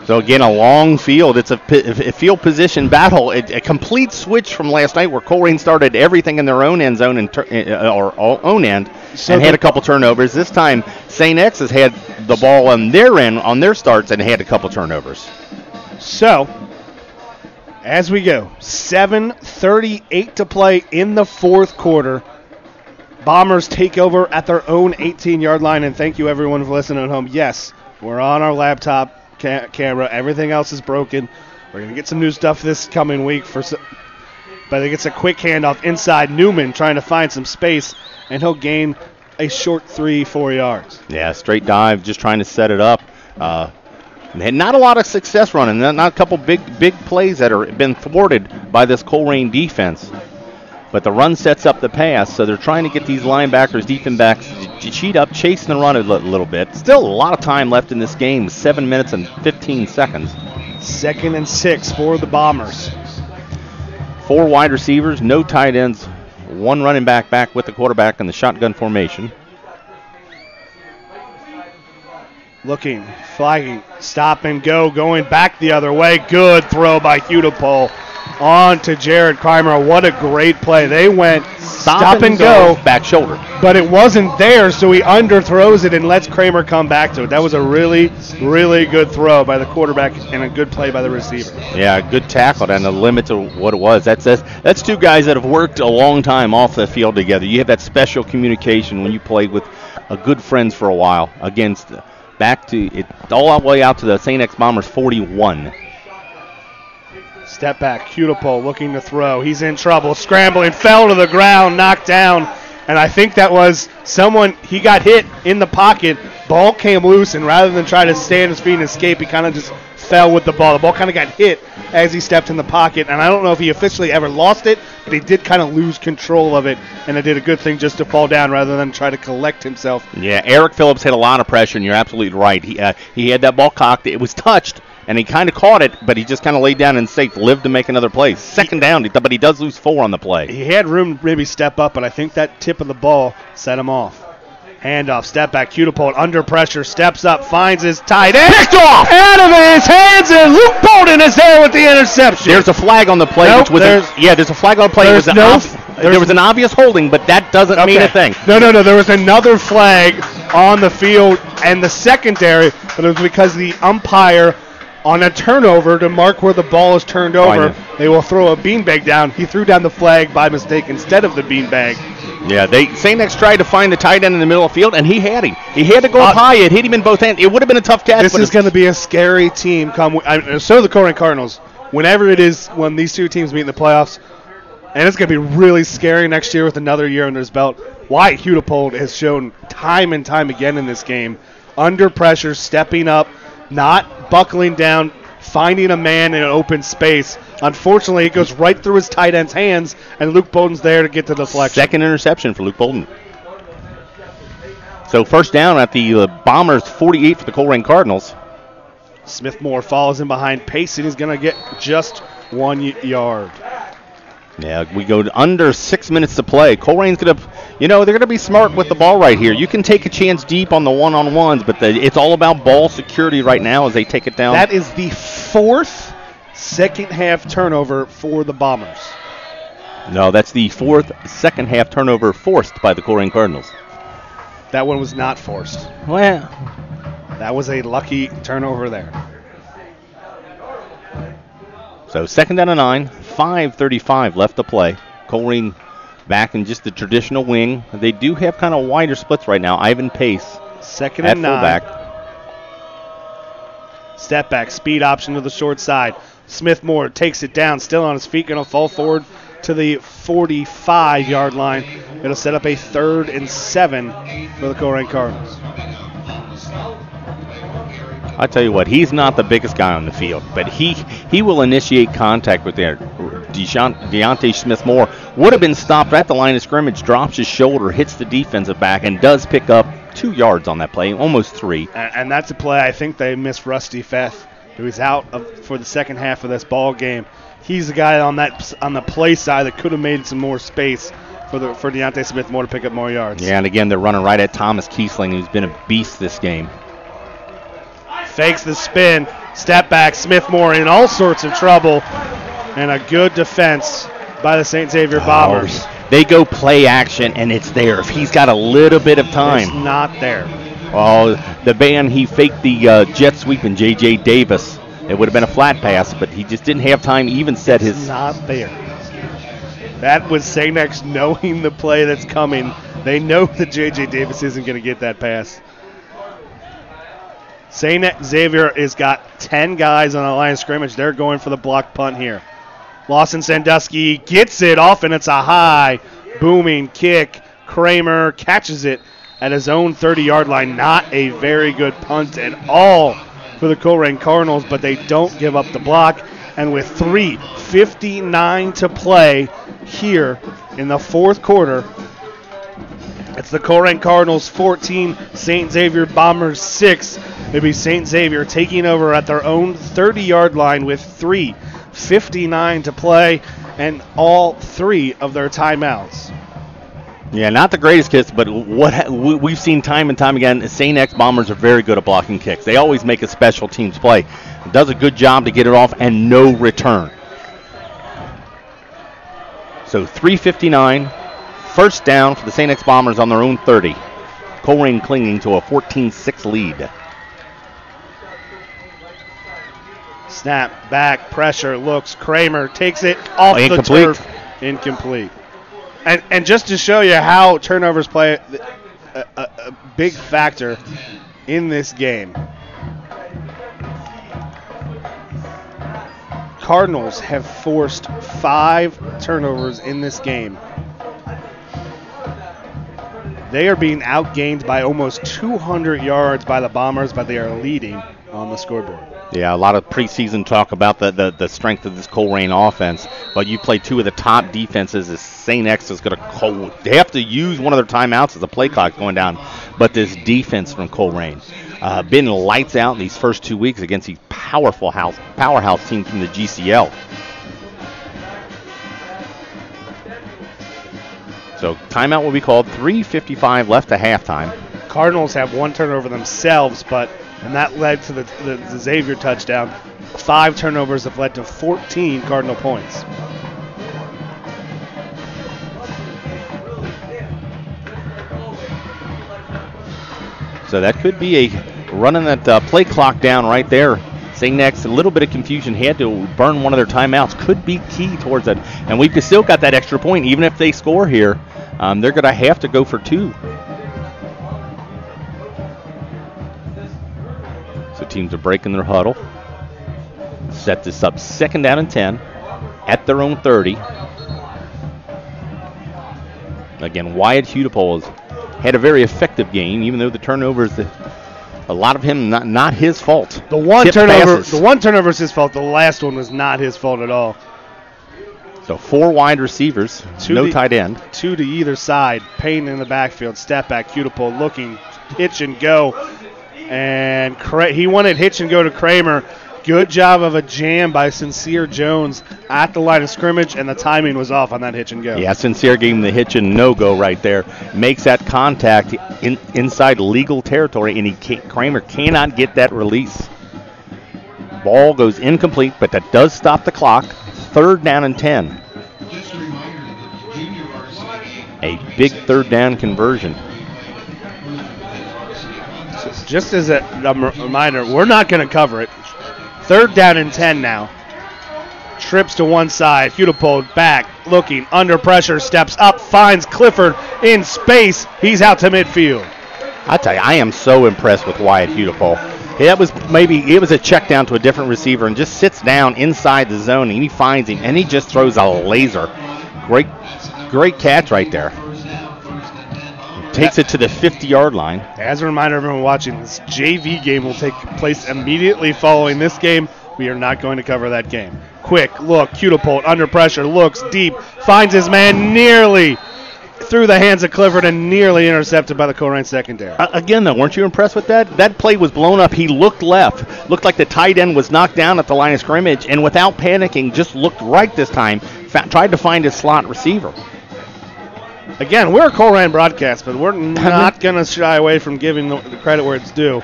B: So, again, a long field. It's a field position battle. A complete switch from last night where Colerain started everything in their own end zone or own end and had a couple turnovers. This time, St. X has had the ball on their end, on their starts, and had a couple turnovers.
A: So, as we go, 7:38 to play in the fourth quarter. Bombers take over at their own 18-yard line, and thank you, everyone, for listening at home. Yes, we're on our laptop camera. Everything else is broken. We're going to get some new stuff this coming week. But it gets a quick handoff inside. Newman trying to find some space, and he'll gain a short 3-4 yards.
B: Yeah, straight dive, just trying to set it up. Had not a lot of success running. Not a couple big plays that have been thwarted by this Colerain defense. But the run sets up the pass, so they're trying to get these linebackers, defensive backs, to cheat up, chase the run a little bit. Still a lot of time left in this game, 7 minutes and 15 seconds.
A: 2nd and 6 for the Bombers.
B: 4 wide receivers, no tight ends, 1 running back with the quarterback in the shotgun formation.
A: Looking, flagging, stop and go, going back the other way. Good throw by Hudipole on to Jared Kreimer. What a great play. They went stop and go.
B: Back shoulder.
A: But it wasn't there, so he underthrows it and lets Kramer come back to it. That was a really, really good throw by the quarterback and a good play by the receiver.
B: Yeah, good tackle and a limit to what it was. That's 2 guys that have worked a long time off the field together. You have that special communication when you played with good friends for a while against back to it all the way out to the St. X Bombers 41.
A: Step back, Hudipole looking to throw. He's in trouble, scrambling, fell to the ground, knocked down. And I think that was he got hit in the pocket. Ball came loose, and rather than try to stay on his feet and escape, he kind of just fell with the ball. The ball kind of got hit as he stepped in the pocket. And I don't know if he officially ever lost it, but he did kind of lose control of it. And it did a good thing just to fall down rather than try to collect himself.
B: Yeah, Eric Phillips had a lot of pressure, and you're absolutely right. He had that ball cocked. It was touched. And he kind of caught it, but he just kind of laid down and safe, lived to make another play. 2nd down, but he does lose 4 on the play.
A: He had room to maybe step up, but I think that tip of the ball set him off. Handoff, step back, Hudipole under pressure, steps up, finds his tight end.
B: Picked off!
A: Out of his hands, and Luke Bolden is there with the interception.
B: There's a flag on the play.
A: Nope,
B: there's a flag on the play. There was an obvious holding, but that doesn't mean a thing.
A: No. There was another flag on the field and the secondary, but it was because the umpire on a turnover to mark where the ball is turned over, they will throw a beanbag down. He threw down the flag by mistake instead of the beanbag.
B: Yeah, St. X tried to find the tight end in the middle of the field, and he had him. He had to go up high. It hit him in both hands. It would have been a tough catch.
A: This is going to be a scary team. So the Colerain Cardinals. Whenever it is when these two teams meet in the playoffs, and it's going to be really scary next year with another year under his belt. Wyatt Hudepold has shown time and time again in this game, under pressure, stepping up, not buckling down, finding a man in an open space. Unfortunately, it goes right through his tight end's hands, and Luke Bolden's there to get the deflection.
B: Second interception for Luke Bolden. So first down at the Bombers, 48 for the Colerain Cardinals.
A: Smith-Moore follows in behind pace, and he's going to get just 1 yard.
B: Yeah, we go to under 6 minutes to play. Colerain's going to, they're going to be smart with the ball right here. You can take a chance deep on the one-on-ones, but it's all about ball security right now as they take it down.
A: That is the fourth second-half turnover for the Bombers.
B: No, that's the fourth second-half turnover forced by the Colerain Cardinals.
A: That one was not forced.
B: Well,
A: that was a lucky turnover there.
B: So second down and 9, 5:35 left to play. Colerain back in just the traditional wing. They do have kind of wider splits right now. Ivan Pace
A: second and 9.
B: Fullback.
A: Step back, speed option to the short side. Smith-Moore takes it down, still on his feet, going to fall forward to the 45-yard line. It'll set up a 3rd and 7 for the Colerain Cardinals.
B: I tell you what, he's not the biggest guy on the field, but he will initiate contact with there. Deontay Smith-Moore would have been stopped at the line of scrimmage, drops his shoulder, hits the defensive back, and does pick up 2 yards on that play, almost 3.
A: And that's a play I think they missed Rusty Feth, who is out for the second half of this ball game. He's the guy on the play side that could have made some more space for Deontay Smith-Moore to pick up more yards.
B: Yeah, and again, they're running right at Thomas Kiesling, who's been a beast this game.
A: Fakes the spin, step back, Smith-Moore in all sorts of trouble, and a good defense by the St. Xavier Bombers.
B: They go play action, and it's there. If he's got a little bit of time.
A: It's not there.
B: Oh, the man, he faked the jet sweep in J.J. Davis. It would have been a flat pass, but he just didn't have time to even set his.
A: It's not there. That was St. X knowing the play that's coming. They know that J.J. Davis isn't going to get that pass. St. Xavier has got 10 guys on the line of scrimmage. They're going for the block punt here. Lawson Sandusky gets it off, and it's a high, booming kick. Kramer catches it at his own 30-yard line. Not a very good punt at all for the Colerain Cardinals, but they don't give up the block. And with 3:59 to play here in the fourth quarter, it's the Colerain Cardinals 14, St. Xavier Bombers 6. It'll be St. Xavier taking over at their own 30-yard line with 3:59 to play and all 3 of their timeouts.
B: Yeah, not the greatest kicks, but what we've seen time and time again, St. X Bombers are very good at blocking kicks. They always make a special teams play. It does a good job to get it off and no return. So 3:59. First down for the St. X Bombers on their own 30. Colerain clinging to a 14-6 lead.
A: Snap, back, pressure, looks, Kramer takes it off the turf. Incomplete. And just to show you how turnovers play a big factor in this game, Cardinals have forced 5 turnovers in this game. They are being outgained by almost 200 yards by the Bombers, but they are leading on the scoreboard.
B: Yeah, a lot of preseason talk about the strength of this Colerain offense, but you play 2 of the top defenses. As St. X is going to they have to use one of their timeouts as the play clock going down. But this defense from Colerain been lights out in these first 2 weeks against these powerhouse teams from the GCL. So timeout will be called. 3:55 left to halftime.
A: Cardinals have 1 turnover themselves, and that led to the Xavier touchdown. 5 turnovers have led to 14 Cardinal points.
B: So that could be running that play clock down right there. St. X, a little bit of confusion, had to burn one of their timeouts. Could be key towards that. And we've still got that extra point. Even if they score here, they're going to have to go for 2. So teams are breaking their huddle. Set this up 2nd down and 10 at their own 30. Again, Wyatt Hudepole has had a very effective game, even though the turnovers, a lot of him not his fault.
A: The one turnover is his fault. The last one was not his fault at all.
B: So 4 wide receivers, no tight end.
A: 2 to either side. Payne in the backfield, step back, Hudepole looking, hitch and go. And he wanted hitch and go to Kramer. Good job of a jam by Sincere Jones at the line of scrimmage, and the timing was off on that hitch and go.
B: Yeah, Sincere gave him the hitch and no-go right there. Makes that contact inside legal territory, and Kramer cannot get that release. Ball goes incomplete, but that does stop the clock. 3rd down and 10. A big 3rd down conversion.
A: Just as a reminder, we're not going to cover it. 3rd down and 10 now. Trips to one side. Hudepole back, looking, under pressure, steps up, finds Clifford in space. He's out to midfield.
B: I tell you, I am so impressed with Wyatt Hudepole. It was a check down to a different receiver and just sits down inside the zone, and he finds him, and he just throws a laser. Great catch right there. Takes it to the 50-yard line.
A: As a reminder, everyone watching, this JV game will take place immediately following this game. We are not going to cover that game. Quick look, Hudepole under pressure, looks deep, finds his man nearly through the hands of Clifford and nearly intercepted by the Colerain secondary.
B: Again, though, weren't you impressed with that? That play was blown up. He looked left. Looked like the tight end was knocked down at the line of scrimmage, and without panicking, just looked right this time, tried to find his slot receiver.
A: Again, we're a Colerain broadcast, but we're not going to shy away from giving the credit where it's due.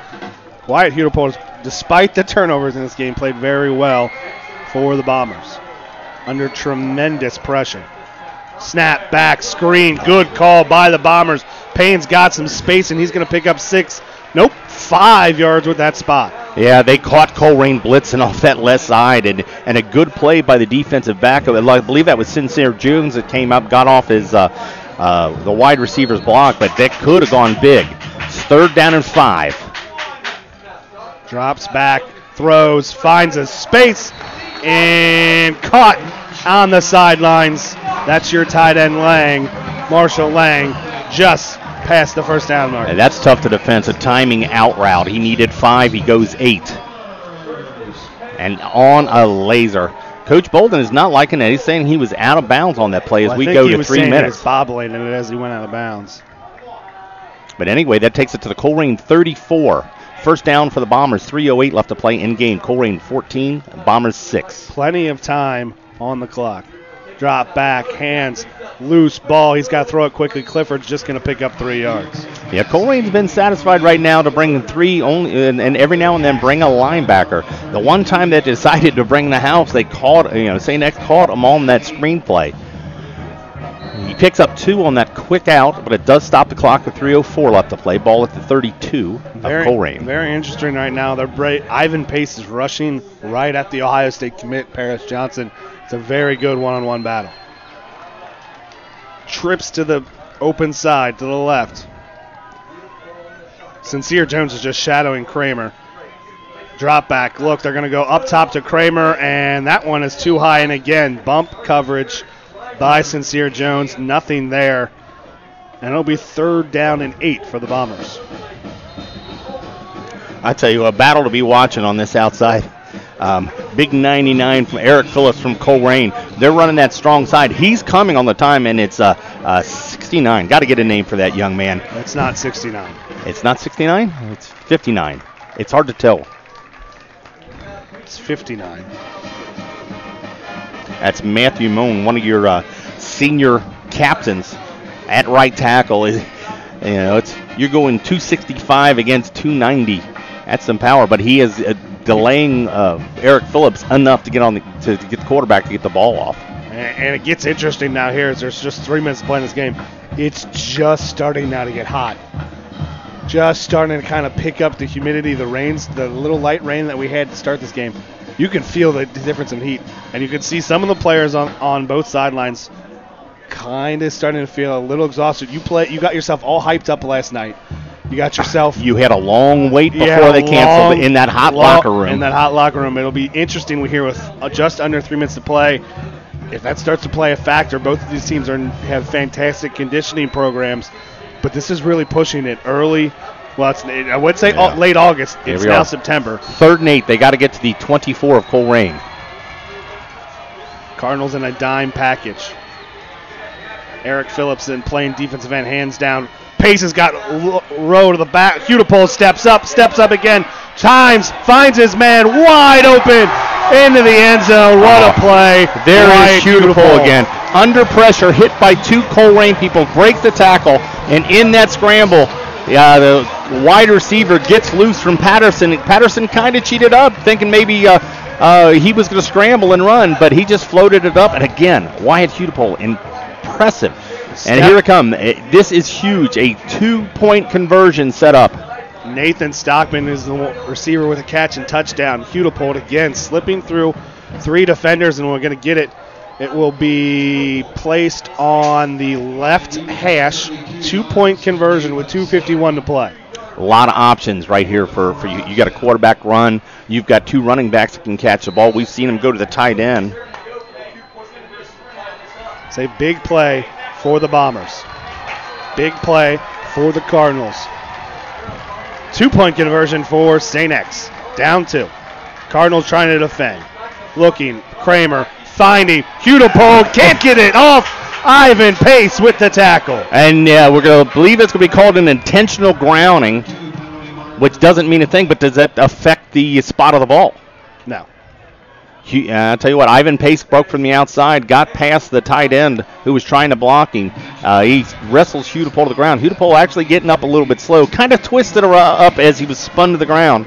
A: Wyatt Hudepole, despite the turnovers in this game, played very well for the Bombers under tremendous pressure. Snap, back, screen, good call by the Bombers. Payne's got some space, and he's going to pick up 5 yards with that spot.
B: Yeah, they caught Colerain blitzing off that left side, and a good play by the defensive back. I believe that was Sincere Jones that came up, got off his the wide receiver's block, but that could have gone big. It's 3rd down and 5.
A: Drops back, throws, finds a space, and caught on the sidelines. That's your tight end Lang, Marshall Lang, just past the 1st down mark.
B: And that's tough to defend. A timing out route. He needed 5. He goes 8. And on a laser. Coach Bolden is not liking that. He's saying he was out of bounds on that play as we go to 3 minutes.
A: He was bobbling in it as he went out of bounds.
B: But anyway, that takes it to the Colerain 34. 1st down for the Bombers. 3:08 left to play in game. Colerain 14, Bombers 6.
A: Plenty of time on the clock. Drop back, hands, loose ball. He's got to throw it quickly. Clifford's just going to pick up 3 yards.
B: Yeah, Colerain's been satisfied right now to bring 3 only, and every now and then bring a linebacker. The one time they decided to bring the house, they caught, St. X caught him on that screenplay. He picks up 2 on that quick out, but it does stop the clock with 3:04 left to play. Ball at the 32 of Colerain.
A: Very interesting right now. Ivan Pace is rushing right at the Ohio State commit, Paris Johnson. It's a very good one-on-one battle. Trips to the open side, to the left. Sincere Jones is just shadowing Kramer. Drop back, look, they're going to go up top to Kramer, and that one is too high. And again, bump coverage by Sincere Jones. Nothing there. And it'll be 3rd down and 8 for the Bombers.
B: I tell you, a battle to be watching on this outside. Big 99 from Eric Phillips from Colerain. They're running that strong side. He's coming on the time, and it's 69. Got to get a name for that young man.
A: It's not 69.
B: It's not 69? It's 59. It's hard to tell.
A: It's 59.
B: That's Matthew Moon, one of your senior captains at right tackle. You're going 265 against 290. That's some power, but he is delaying Eric Phillips enough to get to get the quarterback to get the ball off.
A: And it gets interesting now here as there's just 3 minutes to play in this game. It's just starting now to get hot. Just starting to kind of pick up the humidity, the rains, the little light rain that we had to start this game. You can feel the difference in heat. And you can see some of the players on both sidelines kind of starting to feel a little exhausted. You got yourself all hyped up last night. You got yourself.
B: You had a long wait before they canceled in that hot locker room.
A: In that hot locker room. It'll be interesting. We hear with just under 3 minutes to play. If that starts to play a factor, both of these teams have fantastic conditioning programs, but this is really pushing it early. Well, I would say late August. It's now September.
B: 3rd and 8. They got to get to the 24 of Colerain.
A: Cardinals in a dime package. Eric Phillipson playing defensive end, hands down. Pace has got row to the back. Hudipole steps up again. Chimes, finds his man wide open into the end zone. What a play.
B: There is Hudipole again. Under pressure, hit by 2 Colerain people, breaks the tackle, and in that scramble, the wide receiver gets loose from Patterson. Patterson kind of cheated up, thinking maybe he was going to scramble and run, but he just floated it up. And again, Wyatt Hudipole, impressive. And here it comes. This is huge. A 2-point conversion set up.
A: Nathan Stockman is the receiver with a catch and touchdown. Hudipole again slipping through 3 defenders, and we're going to get it. It will be placed on the left hash. 2-point conversion with 2:51 to play.
B: A lot of options right here for you. You got a quarterback run. You've got 2 running backs that can catch the ball. We've seen them go to the tight end.
A: It's a big play for the Bombers. Big play for the Cardinals. 2-point conversion for St. X. Down 2. Cardinals trying to defend. Looking. Kramer finding. Hudipole can't get it off. Ivan Pace with the tackle.
B: And we're going to believe it's going to be called an intentional grounding, which doesn't mean a thing, but does that affect the spot of the ball?
A: No.
B: I'll tell you what, Ivan Pace broke from the outside, got past the tight end who was trying to block him. He wrestles Hudipole to the ground. Hudipole actually getting up a little bit slow, kind of twisted up as he was spun to the ground.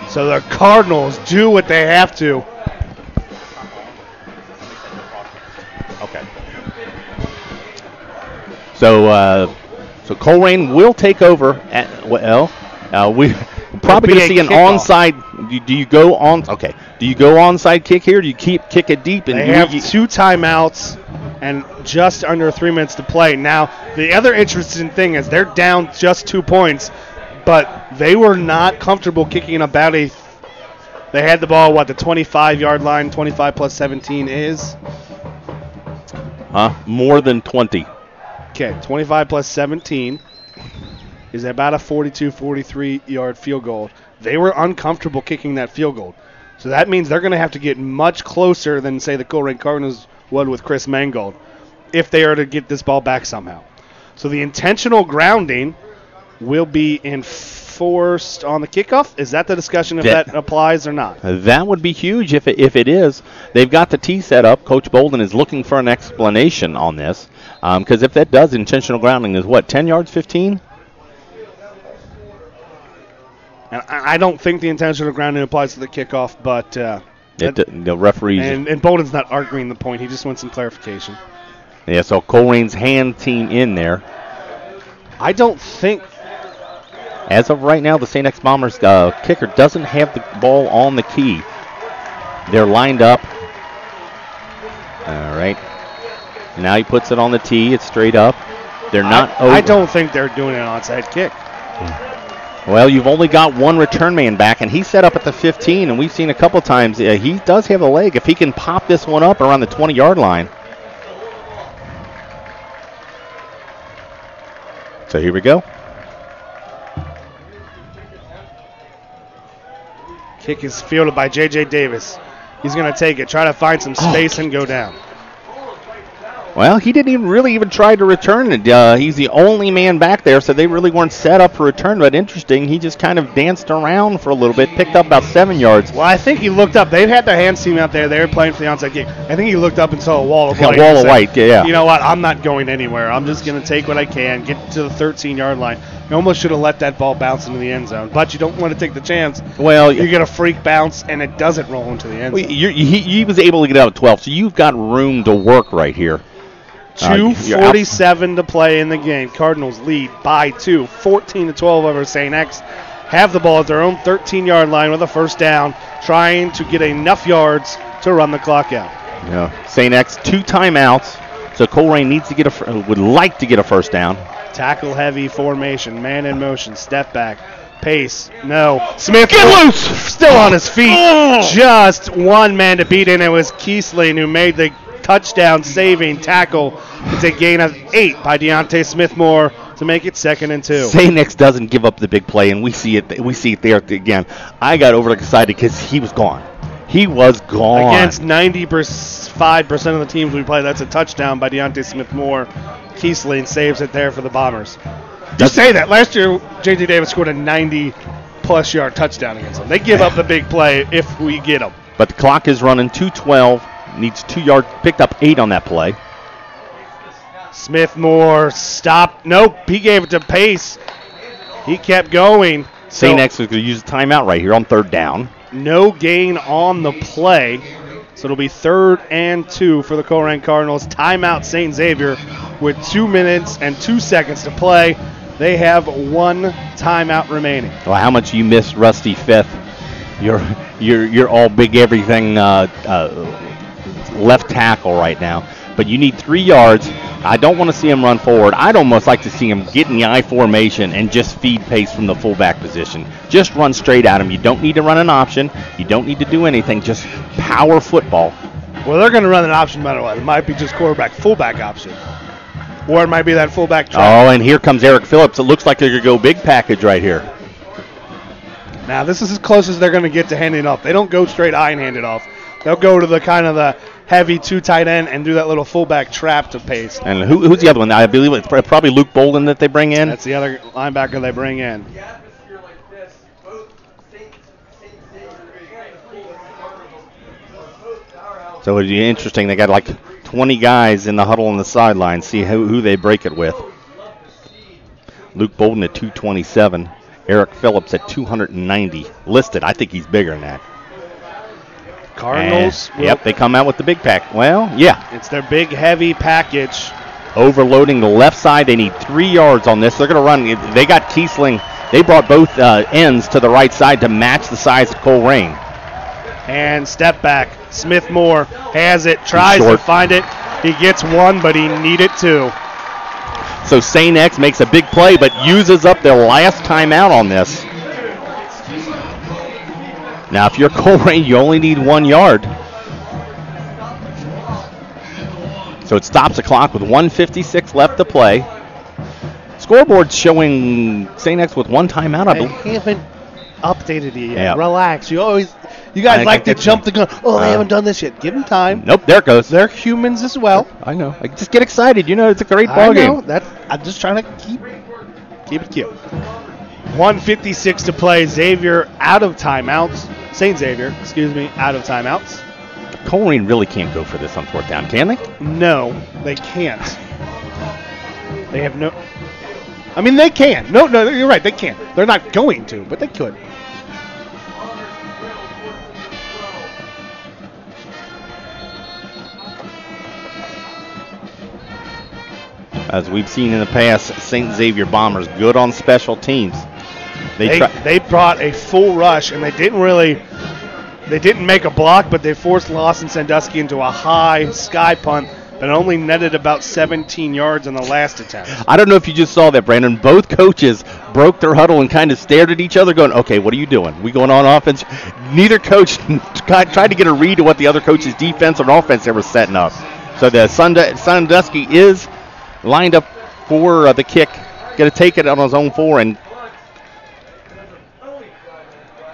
A: So the Cardinals do what they have to.
B: Okay. So Colerain will take over. We're probably going to see an onside. Do you go on? Okay. Do you go onside kick here? Or do you kick it deep? And
A: they have 2 timeouts and just under 3 minutes to play. Now, the other interesting thing is they're down just 2 points, but they were not comfortable kicking about a. They had the ball, the 25-yard line. 25 plus 17 is?
B: More than 20.
A: Okay, 25 plus 17 is about a 42, 43-yard field goal. They were uncomfortable kicking that field goal. So that means they're going to have to get much closer than, say, the Colerain Cardinals would with Chris Mangold if they are to get this ball back somehow. So the intentional grounding will be enforced on the kickoff. Is that the discussion if that applies or not?
B: That would be huge if it is. They've got the tee set up. Coach Bolden is looking for an explanation on this because if that does, intentional grounding is what, 10 yards, 15?
A: And I don't think the intentional grounding applies to the kickoff, but
B: the referees.
A: And Bolden's not arguing the point. He just wants some clarification.
B: Yeah, so Colerain's hand team in there.
A: I don't think.
B: As of right now, the St. X Bombers kicker doesn't have the ball on the key. They're lined up. All right. Now he puts it on the tee. It's straight up. They're not over.
A: I don't think they're doing an onside kick.
B: Well, you've only got 1 return man back, and he's set up at the 15, and we've seen a couple times he does have a leg. If he can pop this one up around the 20-yard line. So here we go.
A: Kick is fielded by J.J. Davis. He's going to take it, try to find some space and go down.
B: Well, he didn't really try to return it. He's the only man back there, so they really weren't set up for return. But interesting, he just kind of danced around for a little bit, picked up about 7 yards.
A: Well, I think he looked up. They've had their hands team out there. They were playing for the onside kick. I think he looked up and saw a wall of white.
B: A wall of white, yeah.
A: You know what? I'm not going anywhere. I'm just going to take what I can, get to the 13-yard line. You almost should have let that ball bounce into the end zone, but you don't want to take the chance.
B: Well,
A: you get a freak bounce, and it doesn't roll into the end zone.
B: He was able to get out at 12, so you've got room to work right here.
A: 2:47 to play in the game. Cardinals lead by 2, 14-12 over St. X. Have the ball at their own 13-yard line with a first down, trying to get enough yards to run the clock out.
B: Yeah, St. X 2 timeouts. So Colerain needs to get would like to get a first down.
A: Tackle heavy formation, man in motion, step back, pace, no. Smith
B: Get loose!
A: Still on his feet. Just one man to beat, and it was Kiesling who made the touchdown saving tackle. It's a gain of 8 by Deontay Smith-Moore to make it 2nd and 2.
B: St. X doesn't give up the big play, and we see it. We see it there again. I got overly excited because he was gone. He was gone.
A: Against 95% of the teams we play, that's a touchdown by Deontay Smith-Moore. Kiesling saves it there for the Bombers. Just say that. Last year, J.T. Davis scored a 90-plus yard touchdown against them. They give up the big play if we get them.
B: But the clock is running 2:12. Needs 2 yards. Picked up 8 on that play.
A: Smith-Moore stopped. Nope, he gave it to Pace. He kept going.
B: St. X is going to use a timeout right here on 3rd down.
A: No gain on the play. So it'll be 3rd and 2 for the Colerain Cardinals. Timeout St. Xavier with 2 minutes and 2 seconds to play. They have 1 timeout remaining.
B: Well, how much you miss Rusty Fifth? You're all big everything left tackle right now. But you need 3 yards. I don't want to see him run forward. I'd almost like to see him get in the I formation and just feed Pace from the fullback position. Just run straight at him. You don't need to run an option. You don't need to do anything. Just power football.
A: Well, they're going to run an option no matter what. It might be just quarterback, fullback option. Or it might be that fullback trap.
B: Oh, and here comes Eric Phillips. It looks like they're going to go big package right here.
A: Now, this is as close as they're going to get to handing it off. They don't go straight I and hand it off. They'll go to the kind of the heavy 2 tight end and do that little fullback trap to Pace.
B: And who's the other one? I believe it's probably Luke Bolden that they bring in.
A: That's the other linebacker they bring in.
B: So it'd be interesting. They got like 20 guys in the huddle on the sideline. See who they break it with. Luke Bolden at 227. Eric Phillips at 290. Listed. I think he's bigger than that.
A: Cardinals.
B: Yep, they come out with the big pack. Well, yeah.
A: It's their big, heavy package.
B: Overloading the left side. They need 3 yards on this. They're going to run. They got Kiesling. They brought both ends to the right side to match the size of Colerain.
A: And step back. Smith-Moore has it, tries to find it. He gets 1, but he needed 2.
B: So St. X makes a big play, but uses up their last timeout on this. Now, if you're Colerain, you only need 1 yard. So it stops the clock with 1:56 left to play. Scoreboard showing St. X with 1 timeout, I believe.
A: They haven't updated it yet.
B: Yeah.
A: Relax. You guys like to jump the gun. Oh, they haven't done this yet. Give them time.
B: Nope, there it goes.
A: They're humans as well.
B: I know. I just get excited. It's a great ball game.
A: I'm just trying to keep it cute. 1:56 to play. Xavier out of timeouts. St. Xavier, out of timeouts.
B: Colerain really can't go for this on 4th down, can they?
A: No, they can't. They have no. I mean, they can. No, you're right. They can't. They're not going to, but they could.
B: As we've seen in the past, St. Xavier Bombers good on special teams.
A: They brought a full rush, and they didn't make a block, but they forced Lawson Sandusky into a high sky punt that only netted about 17 yards on the last attempt.
B: I don't know if you just saw that, Brandon. Both coaches broke their huddle and kind of stared at each other going, okay, what are you doing? We going on offense? Neither coach tried to get a read of what the other coach's defense or offense they were setting up. So the Sandusky is lined up for the kick. Going to take it on his own 4. And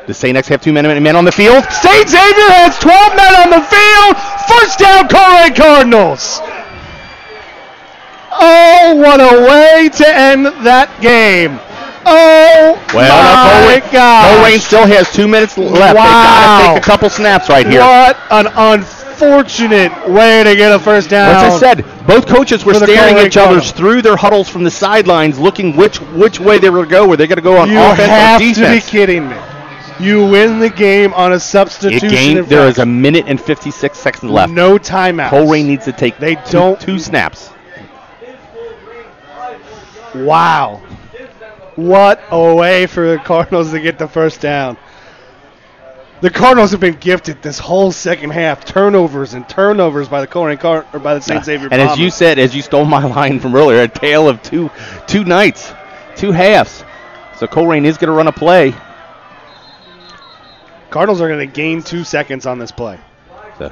B: does St. X have 2 men on the field?
A: St. Xavier has 12 men on the field. First down, Colerain Cardinals. Oh, what a way to end that game. Oh, my gosh.
B: Colerain still has 2 minutes left. Wow. They got to take a couple snaps right here.
A: What an unfortunate way to get a first down.
B: As I said, both coaches were staring at each other through their huddles from the sidelines, looking which way they were going to go. Were they going to go on offense or defense?
A: You have to be kidding me. You win the game on a substitution.
B: There is 1 minute and 56 seconds left.
A: No timeouts.
B: Colerain needs to take two snaps.
A: Wow. What a way for the Cardinals to get the first down. The Cardinals have been gifted this whole second half turnovers and turnovers by the Colerain or by the St. Xavier
B: And
A: Bombers.
B: as you said, as you stole my line from earlier, a tale of two nights, 2 halves. So Colerain is going to run a play.
A: Cardinals are going to gain 2 seconds on this play.
B: So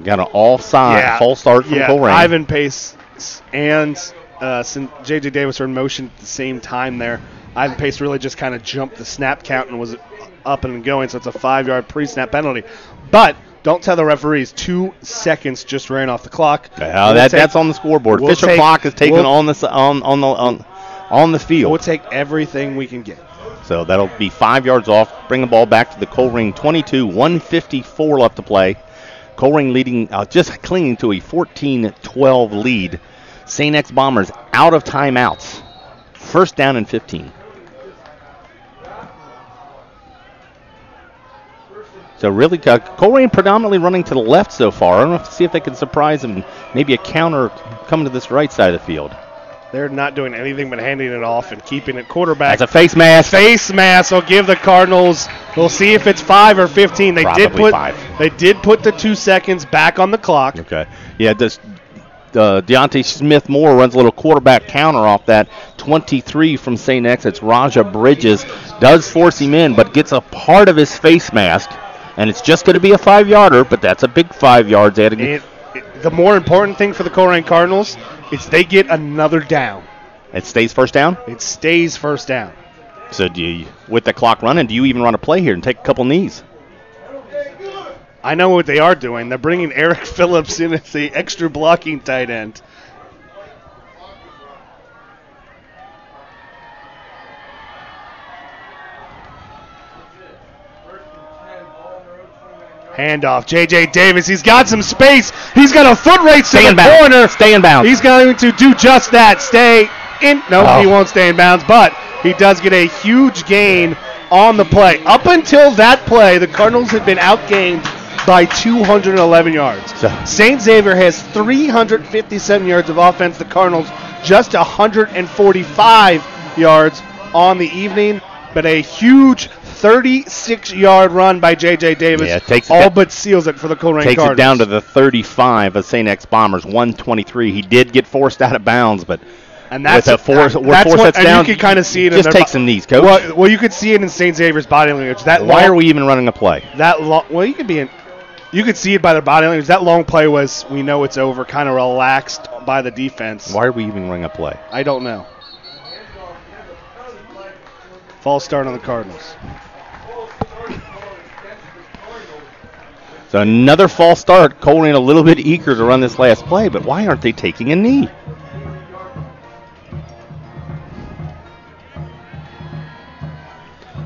B: got an offside false start from Colerain.
A: Ivan Pace and J.J. Davis were in motion at the same time there. Ivan Pace really just kind of jumped the snap count and was up and going, so it's a 5-yard pre-snap penalty. But don't tell the referees 2 seconds just ran off the clock.
B: That's on the scoreboard. Official clock is taken on the field.
A: We'll take everything we can get.
B: So that'll be 5 yards off. Bring the ball back to the Colerain 22. 1:54 left to play. Colerain leading, just clinging to a 14-12 lead. St. X Bombers out of timeouts. First down and 15. So really, Colerain predominantly running to the left so far. I don't know if to see if they can surprise them. Maybe a counter coming to this right side of the field.
A: They're not doing anything but handing it off and keeping it quarterback.
B: That's a face mask.
A: Face mask will give the Cardinals. We'll see if it's 5 or 15. They did put 5. They did put the 2 seconds back on the clock.
B: Okay. Yeah, Deontay Smith-Moore runs a little quarterback counter off that. 23 from St. X. It's Raja Bridges. Does force him in, but gets a part of his face mask. And it's just going to be a 5-yarder, but that's a big 5 yards.
A: The more important thing for the Colerain Cardinals is they get another down.
B: It stays first down?
A: It stays first down.
B: So with the clock running, do you even run a play here and take a couple knees?
A: I know what they are doing. They're bringing Eric Phillips in as the extra blocking tight end. Handoff, J.J. Davis. He's got some space. He's got a foot race to the corner.
B: Stay in bounds.
A: He's going to do just that. Stay in. No, he won't stay in bounds, but he does get a huge gain on the play. Up until that play, the Cardinals had been outgained by 211 yards. St. Xavier has 357 yards of offense. The Cardinals just 145 yards on the evening, but a huge 36-yard run by J.J. Davis but seals it for the Colerain Cardinals.
B: Takes it down to the 35 of St. X Bombers, 123. He did get forced out of bounds, but
A: and that's
B: with
A: down, you can kind of see it.
B: Just take some knees, Coach.
A: Well, you could see it in St. Xavier's body language.
B: Why are we even running a play?
A: You could see it by their body language. That long play was, we know it's over, kind of relaxed by the defense.
B: Why are we even running a play?
A: I don't know. False start on the Cardinals.
B: So another false start. Colerain a little bit eager to run this last play, but why aren't they taking a knee?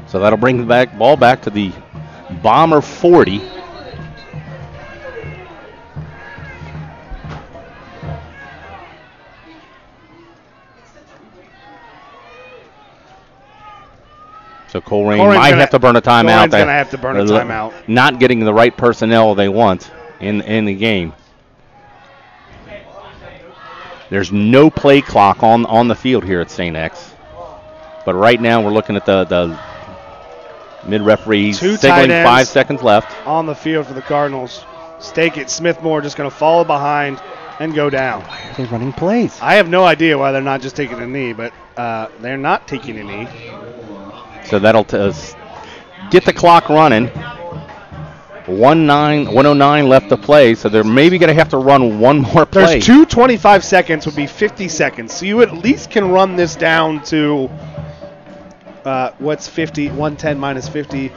B: So that'll bring the ball back to the Bomber 40. So Colerain might have to burn a timeout.
A: Colerain's going to have to burn a timeout.
B: Not getting the right personnel they want in the game. There's no play clock on the field here at St. X. But right now we're looking at the mid-referee signaling 5 seconds left.
A: On the field for the Cardinals. Stake it. Smith-Moore just going to follow behind and go down.
B: Why are they running plays?
A: I have no idea why they're not just taking a knee, but they're not taking a knee.
B: So that'll get the clock running. 109 left to play, so they're maybe going to have to run one more play.
A: There's 2:25 seconds would be 50 seconds. So you at least can run this down to, what's 50? 110 minus 50,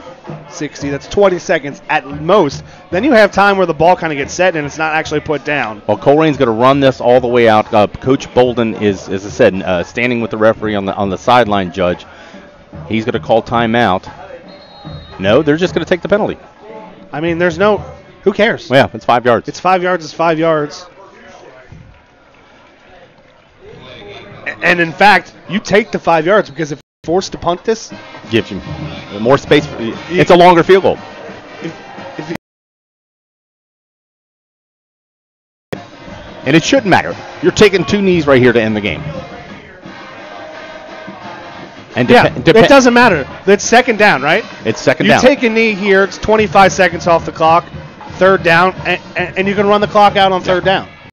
A: 60. That's 20 seconds at most. Then you have time where the ball kind of gets set and it's not actually put down.
B: Well, Colerain's going to run this all the way out. Coach Bolden is, as I said, standing with the referee on the sideline judge. He's going to call timeout. No, they're just going to take the penalty.
A: I mean, there's no – who cares?
B: Yeah, it's 5 yards.
A: It's 5 yards. It's 5 yards. And, in fact, you take the 5 yards because if you're forced to punt this –
B: gives you more space. It's a longer field goal. And it shouldn't matter. You're taking 2 knees right here to end the game. And
A: it doesn't matter. It's second down, right?
B: It's second
A: you
B: down.
A: You take a knee here. It's 25 seconds off the clock. Third down, and you can run the clock out on third down.